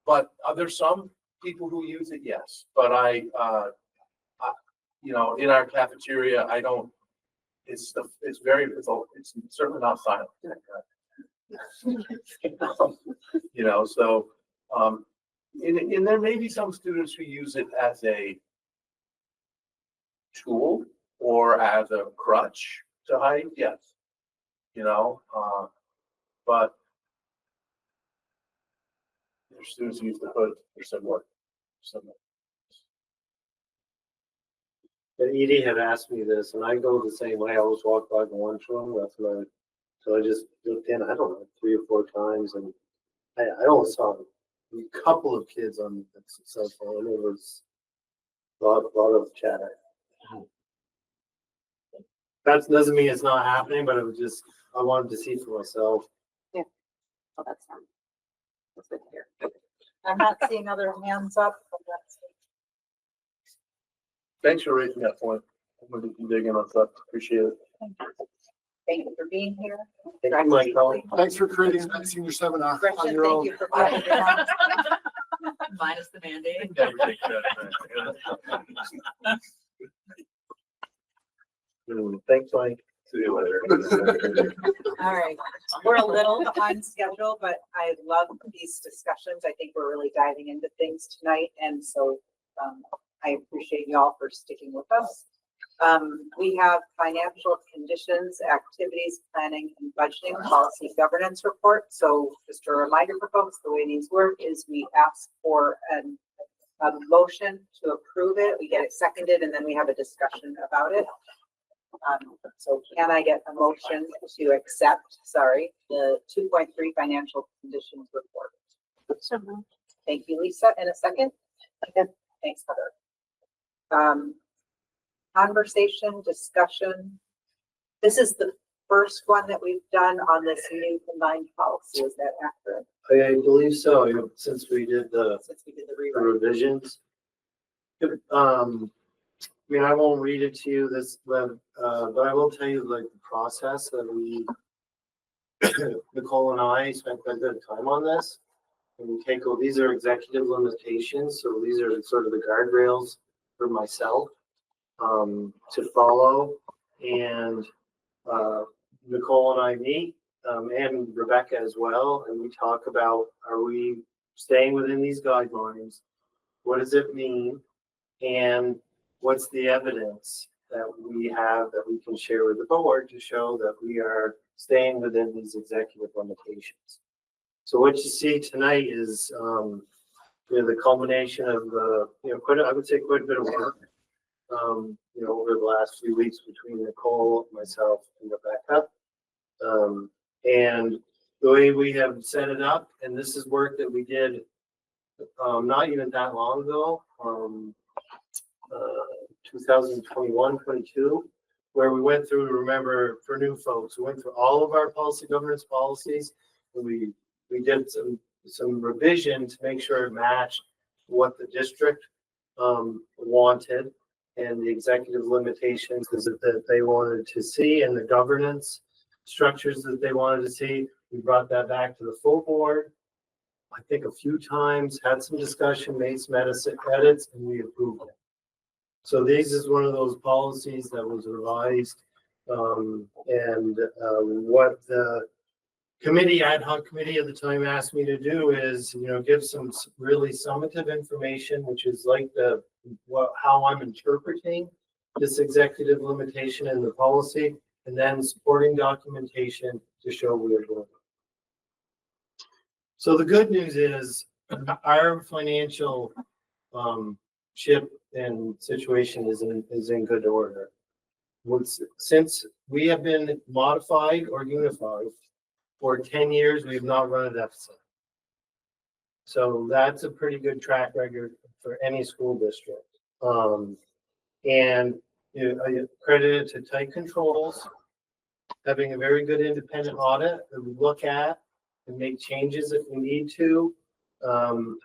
But are there some people who use it? Yes. But I you know, in our cafeteria, I don't, it's certainly not silent. You know, so, and there may be some students who use it as a tool or as a crutch to hide, yes. You know, but there's students who use the hood for similar. And Edie had asked me this, and I go the same way. I always walk by the lunchroom. That's what so I just looked in, I don't know, 3 or 4 times, and I only saw a couple of kids on the cell phone. It was a lot of chatter. That doesn't mean it's not happening, but it was just, I wanted to see for myself. Yeah. Oh, that's good to hear. I'm not seeing other hands up. But that's- Thanks for raising that point. I'm going to dig in on stuff. Appreciate it. Thank you for being here. Thank you, Michael. Thanks for creating that senior seminar on Gretchen, your thank own. you for being here. Minus the mandate. Never take credit for it. Thanks, Mike. See you later. All right, we're a little behind schedule, but I love these discussions. I think we're really diving into things tonight, and so I appreciate y'all for sticking with us. We have financial conditions, activities, planning, and budgeting policy governance report. So just a reminder for folks, the way these work is we ask for a motion to approve it. We get it seconded, and then we have a discussion about it. So can I get a motion to accept, the 2.3 financial conditions report? Thank you, Lisa. In a second. Thanks, Heather. Conversation, discussion. This is the first one that we've done on this new combined policy. Is that accurate? I believe so, since we did the rewrite. revisions. I mean, I won't read it to you but I will tell you like the process that Nicole and I spent quite a bit of time on this. And we take, these are executive limitations. So these are sort of the guardrails for myself to follow. And Nicole and I meet, and Rebecca as well. And we talk about, are we staying within these guidelines? What does it mean? And what's the evidence that we have that we can share with the board to show that we are staying within these executive limitations? So what you see tonight is, the culmination of I would say quite a bit of work, over the last few weeks between Nicole, myself, and Rebecca. And the way we have set it up, and this is work that we did not even that long ago, 2021, 22, where we went through, remember, for new folks, we went through all of our policy governance policies, and we did some revision to make sure it matched what the district wanted and the executive limitations that they wanted to see and the governance structures that they wanted to see. We brought that back to the full board, I think a few times, had some discussion, made some edits, and we approved it. So this is one of those policies that was revised, and what the committee, ad hoc committee at the time asked me to do is, give some really summative information, which is like how I'm interpreting this executive limitation in the policy, and then supporting documentation to show we are doing it. So the good news is our financial ship and situation is in good order. Since we have been modified or unified for 10 years, we've not run a deficit. So that's a pretty good track record for any school district. And I credit it to tight controls, having a very good independent audit that we look at and make changes if we need to. And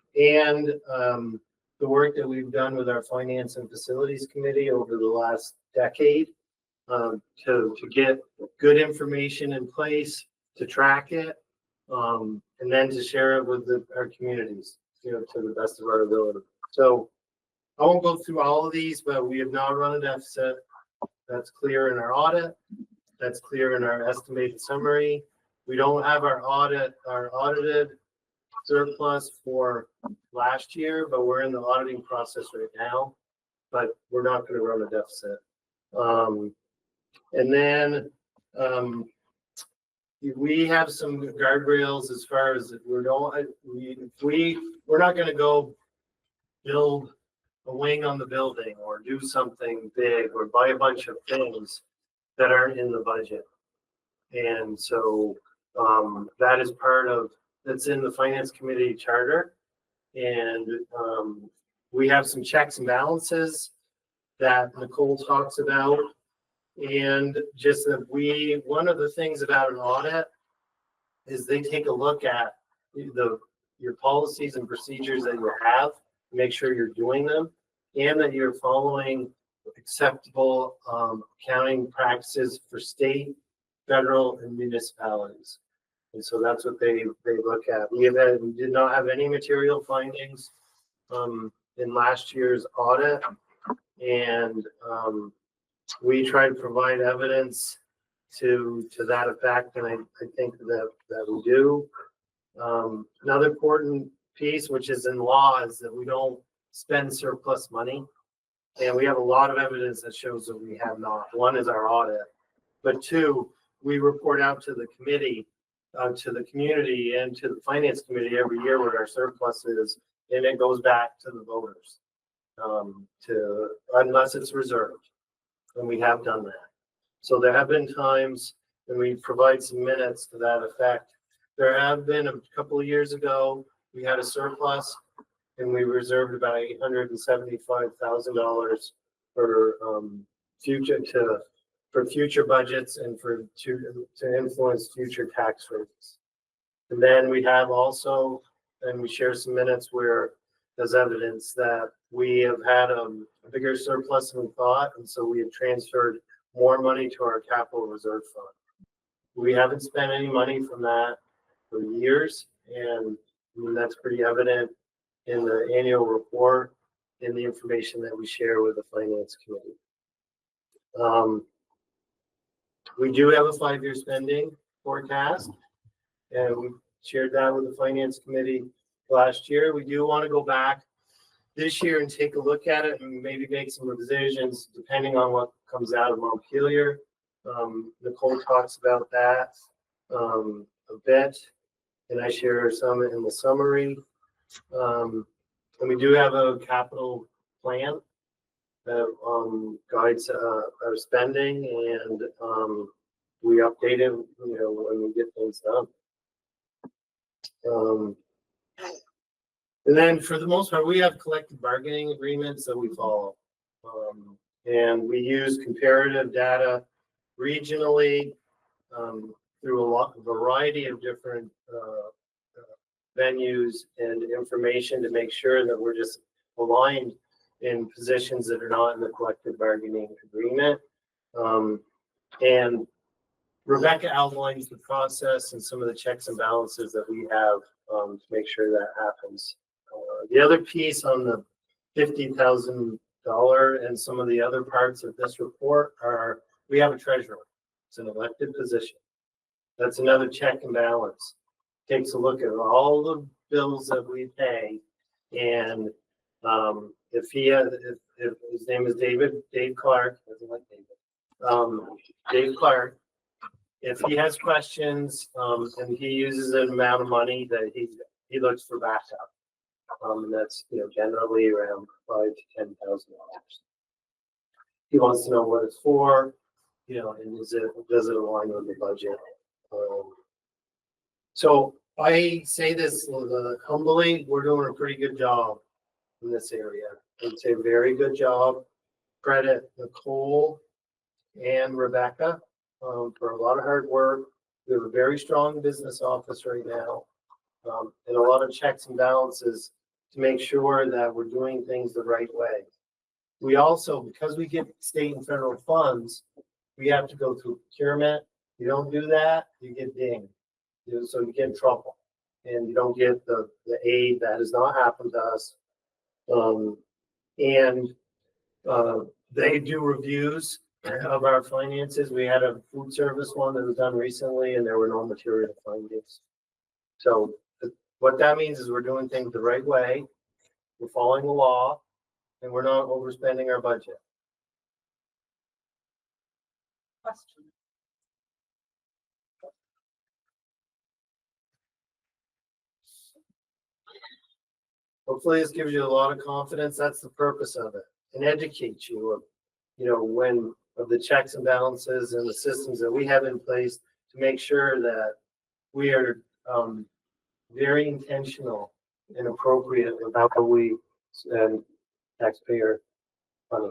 the work that we've done with our Finance and Facilities Committee over the last decade to get good information in place, to track it, and then to share it with our communities, to the best of our ability. So I won't go through all of these, but we have not run a deficit. That's clear in our audit. That's clear in our estimated summary. We don't have our audited surplus for last year, but we're in the auditing process right now, but we're not going to run a deficit. And then we have some guardrails as far as we're not going to go build a wing on the building or do something big or buy a bunch of things that aren't in the budget. And so that is that's in the Finance Committee charter. And we have some checks and balances that Nicole talks about. And just that one of the things about an audit is they take a look at your policies and procedures that you have, make sure you're doing them, and that you're following acceptable accounting practices for state, federal, and municipalities. And so that's what they look at. We did not have any material findings in last year's audit, and we try to provide evidence to that effect, and I think that we do. Another important piece, which is in law, is that we don't spend surplus money. And we have a lot of evidence that shows that we have not. One is our audit, but two, we report out to the committee, to the community, and to the Finance Committee every year what our surplus is, and it goes back to the voters, unless it's reserved, and we have done that. So there have been times, and we provide some minutes to that effect. There have been a couple of years ago, we had a surplus, and we reserved about $875,000 for future budgets and to influence future tax rates. And then we have also, and we share some minutes where there's evidence that we have had a bigger surplus than we thought, and so we have transferred more money to our capital reserve fund. We haven't spent any money from that for years, and that's pretty evident in the annual report and the information that we share with the Finance Committee. We do have a 5-year spending forecast, and we shared that with the Finance Committee last year. We do want to go back this year and take a look at it and maybe make some revisions depending on what comes out of Montpelier. Nicole talks about that a bit, and I share some in the summary. And we do have a capital plan that guides our spending, and we update it, when we get things done. And then for the most part, we have collective bargaining agreements that we follow. And we use comparative data regionally through a variety of different venues and information to make sure that we're just aligned in positions that are not in the collective bargaining agreement. And Rebecca outlines the process and some of the checks and balances that we have to make sure that happens. The other piece on the $50,000 and some of the other parts of this report are, we have a treasurer. It's an elected position. That's another check and balance. Takes a look at all the bills that we pay. And if he has, if his name is Dave Clark, doesn't like David. Dave Clark, if he has questions, and he uses an amount of money that he looks for backup. And that's, generally around $5,000 to $10,000. He wants to know what it's for, and does it align with the budget? So I say this humbly, we're doing a pretty good job in this area. I'd say very good job. Credit Nicole and Rebecca for a lot of hard work. We have a very strong business office right now, and a lot of checks and balances to make sure that we're doing things the right way. We also, because we get state and federal funds, we have to go through procurement. You don't do that, you get dinged. So you get in trouble and you don't get the aid. That has not happened to us. They do reviews of our finances. We had a food service one that was done recently and there were no material findings. So what that means is we're doing things the right way. We're following the law and we're not overspending our budget. Question. Hopefully this gives you a lot of confidence. That's the purpose of it, and educate you of, of the checks and balances and the systems that we have in place to make sure that we are very intentional and appropriate about how we spend taxpayer money.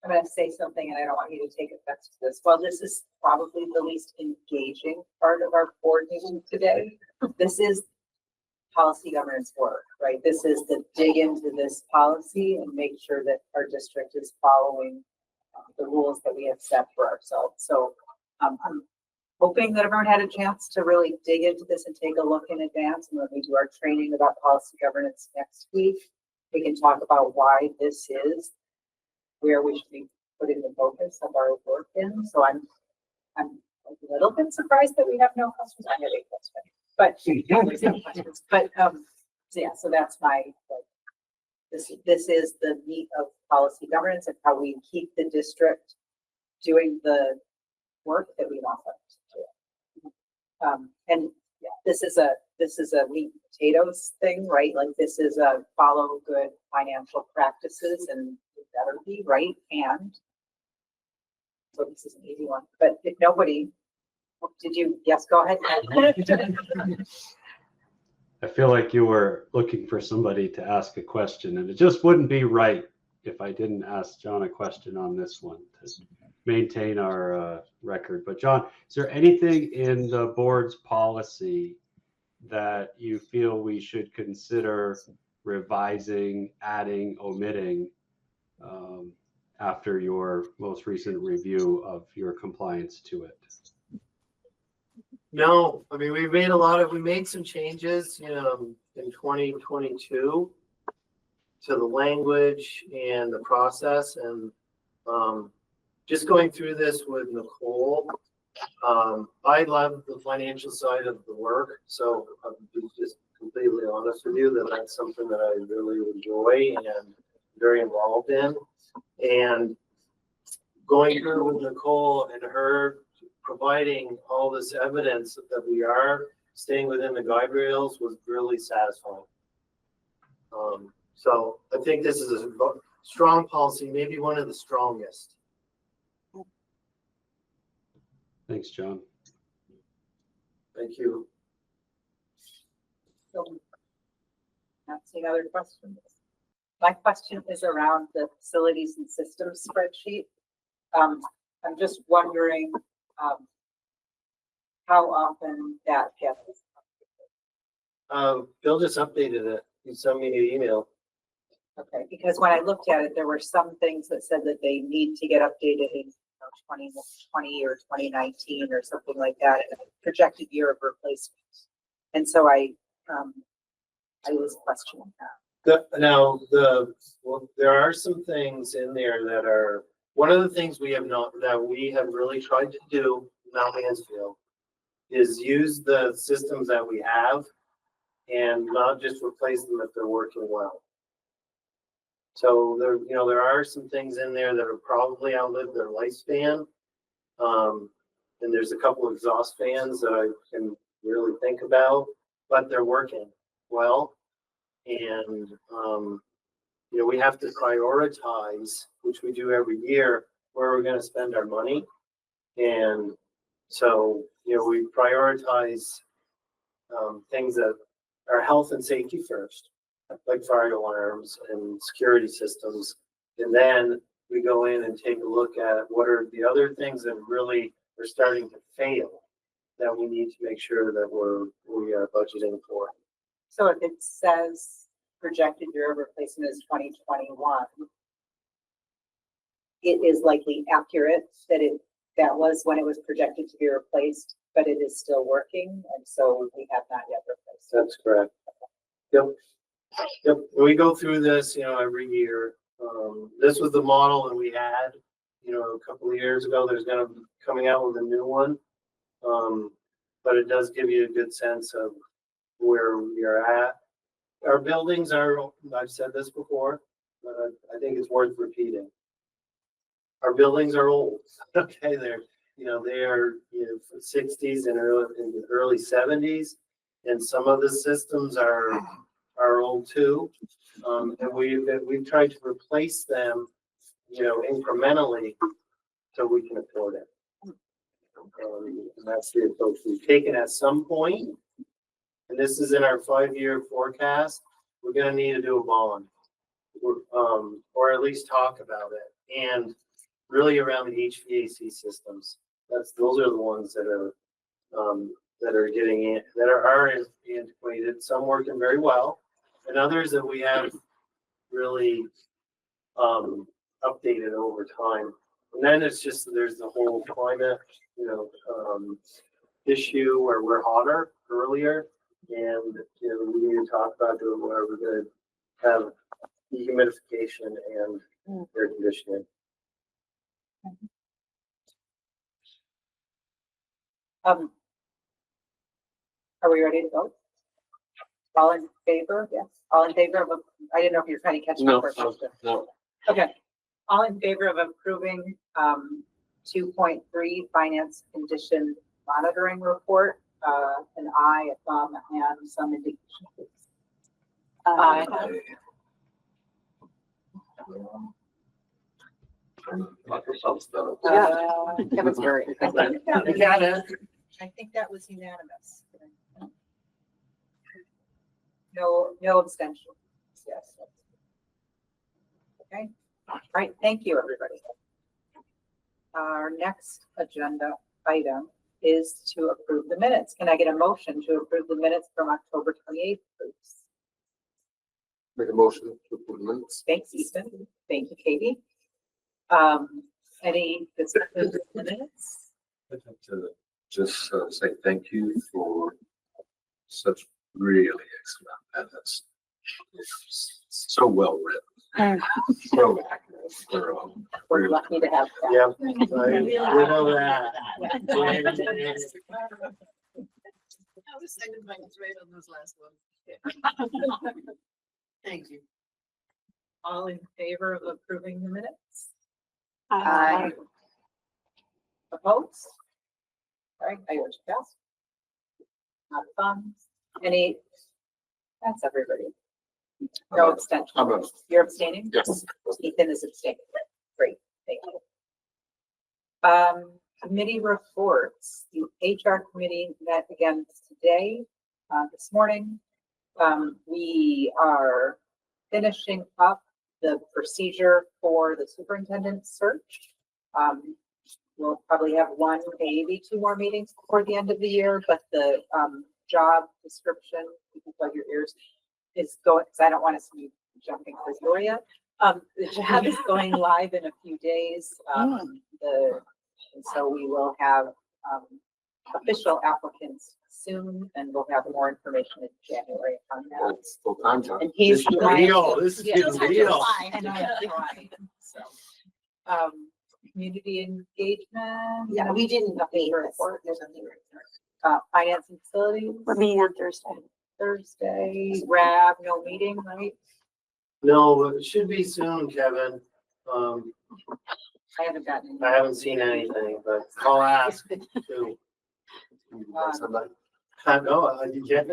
I'm going to say something and I don't want you to take offense to this. Well, this is probably the least engaging part of our board meeting today. This is policy governance work, right? This is the dig into this policy and make sure that our district is following the rules that we have set for ourselves. So I'm hoping that everyone had a chance to really dig into this and take a look in advance. And when we do our training about policy governance next week, we can talk about why this is where we should be putting the focus of our work in. So I'm a little bit surprised that we have no questions. I have a question, but so yeah, so that's my, this is the meat of policy governance and how we keep the district doing the work that we want them to do. And yeah, this is a meat and potatoes thing, right? Like this is a follow good financial practices and it better be right. And so this is an easy one, but if nobody, did you, yes, go ahead. I feel like you were looking for somebody to ask a question, and it just wouldn't be right if I didn't ask John a question on this one to maintain our record. But John, is there anything in the board's policy that you feel we should consider revising, adding, omitting after your most recent review of your compliance to it? No, I mean, we made some changes, in 2022 to the language and the process, and just going through this with Nicole, I love the financial side of the work, so I'll be just completely honest with you that that's something that I really enjoy and very involved in, and going through with Nicole and her providing all this evidence that we are staying within the guide rails was really satisfying. So I think this is a strong policy, maybe one of the strongest. Thanks, John. Thank you. So, not seeing other questions. My question is around the facilities and systems spreadsheet. I'm just wondering how often that gets. Bill just updated it. He sent me an email. Okay, because when I looked at it, there were some things that said that they need to get updated in 2020 or 2019 or something like that, and a projected year of replacement. And so I was questioning that. There are some things in there that are, one of the things we have really tried to do in Mount Mansfield is use the systems that we have and not just replace them if they're working well. So there, you know, there are some things in there that have probably outlived their lifespan. And there's a couple of exhaust fans that I can really think about, but they're working well. And, you know, we have to prioritize, which we do every year, where we're gonna spend our money. And so, you know, we prioritize things that are health and safety first, like fire alarms and security systems. And then we go in and take a look at what are the other things that really are starting to fail that we need to make sure that we are budgeting for. So if it says projected year of replacement is 2021, it is likely accurate that was when it was projected to be replaced, but it is still working, and so we have not yet replaced it. That's correct. Yep. Yep. We go through this, you know, every year. This was the model that we had, you know, a couple of years ago. There's gonna be coming out with a new one. But it does give you a good sense of where we are at. Our buildings are, I've said this before, but I think it's worth repeating. Our buildings are old. Okay, they're, you know, they are, you know, 60s and early 70s, and some of the systems are old too. And we've tried to replace them, you know, incrementally so we can afford it. And that's the approach we've taken at some point. And this is in our 5-year forecast. We're gonna need to do a bond, or at least talk about it. And really around the HVAC systems. Those are the ones that are getting in, that are antiquated. Some working very well, and others that we have really updated over time. And then it's just, there's the whole climate, you know, issue where we're hotter earlier, and you know, we need to talk about doing where we're going to have dehumidification and air conditioning. Are we ready to vote? All in favor? Yes. All in favor of, I didn't know if you're trying to catch up. No. Okay. All in favor of approving 2.3 finance condition monitoring report, an aye, a thumb, and some indication. Aye. Kevin's very. You got it. I think that was unanimous. No abstention. Yes. Okay. All right. Thank you, everybody. Our next agenda item is to approve the minutes. Can I get a motion to approve the minutes from October 28th, please? Make a motion to approve the minutes. Thanks, Ethan. Thank you, Katie. Any discussion of the minutes? I'd like to just say thank you for such really excellent minutes. It's so well written, so accurate. We're lucky to have that. Yep. You know that. I was second by right on those last ones. Thank you. All in favor of approving the minutes? Aye. Opposed? All right, I urge pass. Not fun. Any? That's everybody. No abstention. I'm a- You're abstaining? Yes. Ethan is abstaining. Great, thank you. Committee reports. The HR committee met again today, this morning. We are finishing up the procedure for the superintendent search. We'll probably have one, maybe two more meetings before the end of the year, but the job description, you can plug your ears, is going, because I don't want us to be jumping for joy yet. The job is going live in a few days. And so we will have official applicants soon, and we'll have more information in January on that. It's full-time job. And he's This is real. This is getting real. And I'm trying, so. Community engagement. Yeah, we didn't Nothing meet to this. report. There's nothing. Finance and facilities. We're meeting on Thursday. Thursday, RAB, no meeting, right? No, but it should be soon, Kevin. I haven't gotten. I haven't seen anything, but I'll ask too. I know, you can.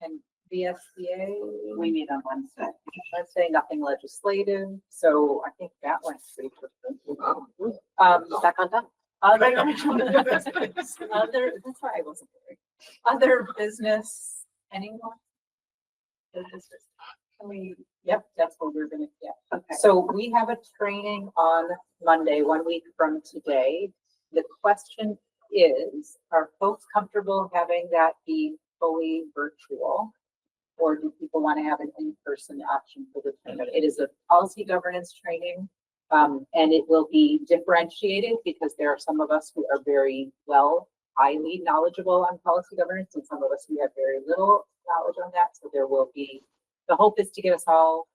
And VSBA, We meet on Wednesday. Wednesday, nothing legislative, so I think that went pretty quickly. Back on top. Other, that's why I wasn't there. Other business, anyone? Yep, that's what we're gonna get. Okay. So we have a training on Monday, 1 week from today. The question is, are folks comfortable having that be fully virtual? Or do people want to have an in-person option for the training? It is a policy governance training. And it will be differentiated because there are some of us who are very highly knowledgeable on policy governance, and some of us who have very little knowledge on that. So there will be, the hope is to get us all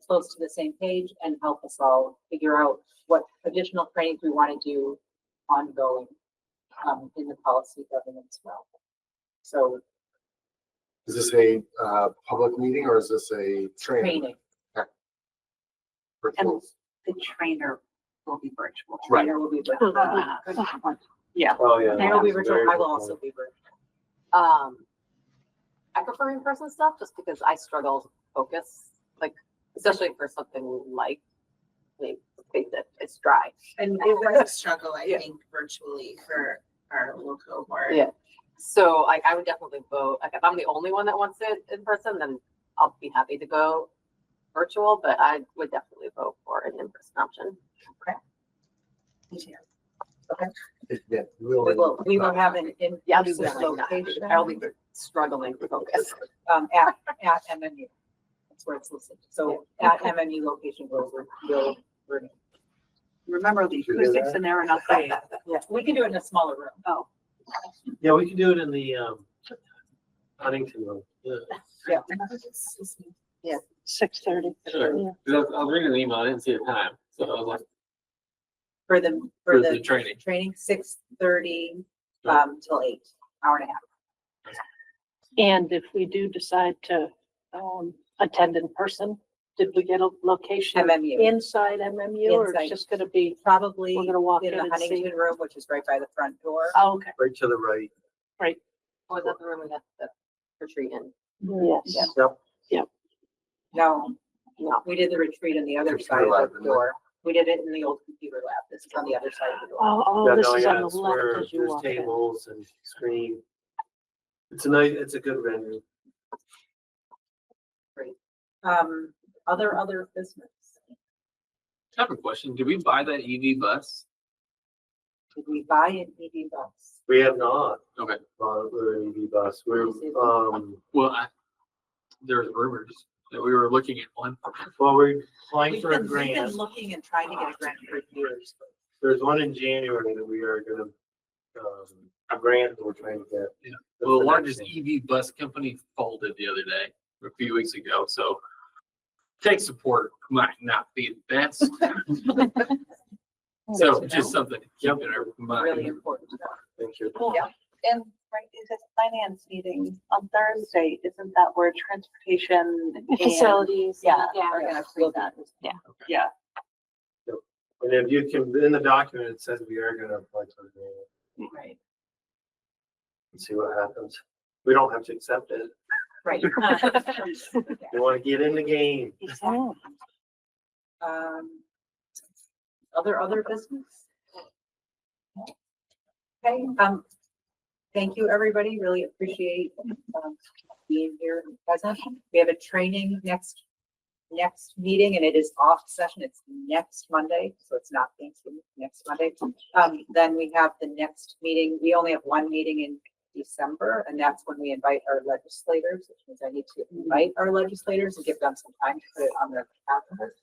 close to the same page and help us all figure out what additional trainings we want to do ongoing in the policy governance realm. So Is this a public meeting or is this a training? Virtual. The trainer will be virtual. Right. trainer will be virtual. Yeah. Oh, yeah. Trainer will be That's virtual. very I will good also point. be virtual. I prefer in-person stuff just because I struggle to focus, like, especially for something like, I mean, let's face it, it's dry. And it was a struggle, I Yeah. think, virtually for our little cohort. Yeah. So I would definitely vote, like, if I'm the only one that wants it in person, then I'll be happy to go virtual, but I would definitely vote for an in-person option. Yeah, We will have an Yeah, I'll be in-person really not. location. I'll be struggling to focus. At MMU. That's where it's listed. So at MMU location, we'll Remember the acoustics in there are not great. yeah, we can do it in a smaller room. Oh. Yeah, we can do it in the, Huntington room. Yeah. Yeah. 6:30. Sure. I was reading the email, I didn't see the time, so I was like, For the training. training, 6:30 till 8, hour and a half. And if we do decide to attend in person, did we get a location MMU. inside MMU or Inside. it's just gonna be, Probably we're gonna walk in in the and see? Huntington room, which is right by the front door. Oh, okay, Right to the right. Or is that the room we have to retreat in? yes. Yep. No, we did the retreat on the other side of the door. We did it in the old computer lab. This is on the other side of the door. Oh, Yeah, this no, is yeah, on the it's left where as you there's walk in. tables and screen. It's a good venue. Great. Other business. I have a question. Did we buy that EV bus? Did we buy an EV bus? We have not, Okay. we're an EV bus. We're, Well, there's rumors that we were looking at one. well, we're applying We've for a been grant. looking and trying to get a grant for years. There's one in January that we are gonna, a grant that we're trying to get. Yeah. Well, the largest EV bus company folded the other day, a few weeks ago, so tech support might not be the best. So just something to keep in our mind. Really important. Thank you. Yeah. And right, is it finance meeting on Thursday? Isn't that where transportation? Facilities. Yeah. We're gonna see that. Yeah. And if you can, in the document, it says we are gonna apply for the grant Right. and see what happens. We don't have to accept it. Right. We wanna get in the game. Other business? Okay, thank you, everybody. Really appreciate being here and present. We have a training next meeting, and it is off session. It's next Monday, so it's not Thanksgiving, next Monday. Then we have the next meeting. We only have one meeting in December, and that's when we invite our legislators, which means I need to invite our legislators and give them some time to put it on their calendar.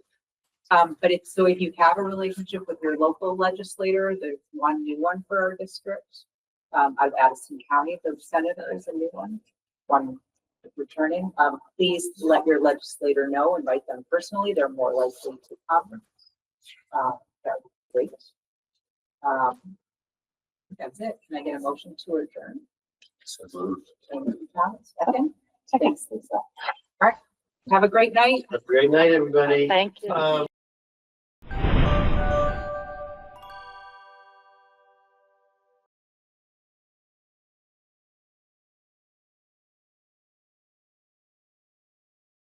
But if you have a relationship with your local legislator, there's one new one for our district. Out of Addison County, the Senate is a new one returning. Please let your legislator know, invite them personally. They're more likely to come. That's great. That's it. Can I get a motion to adjourn? So moved. Second? Thanks, Lisa. All right. Have a great night. Have a great night, everybody. Thank you.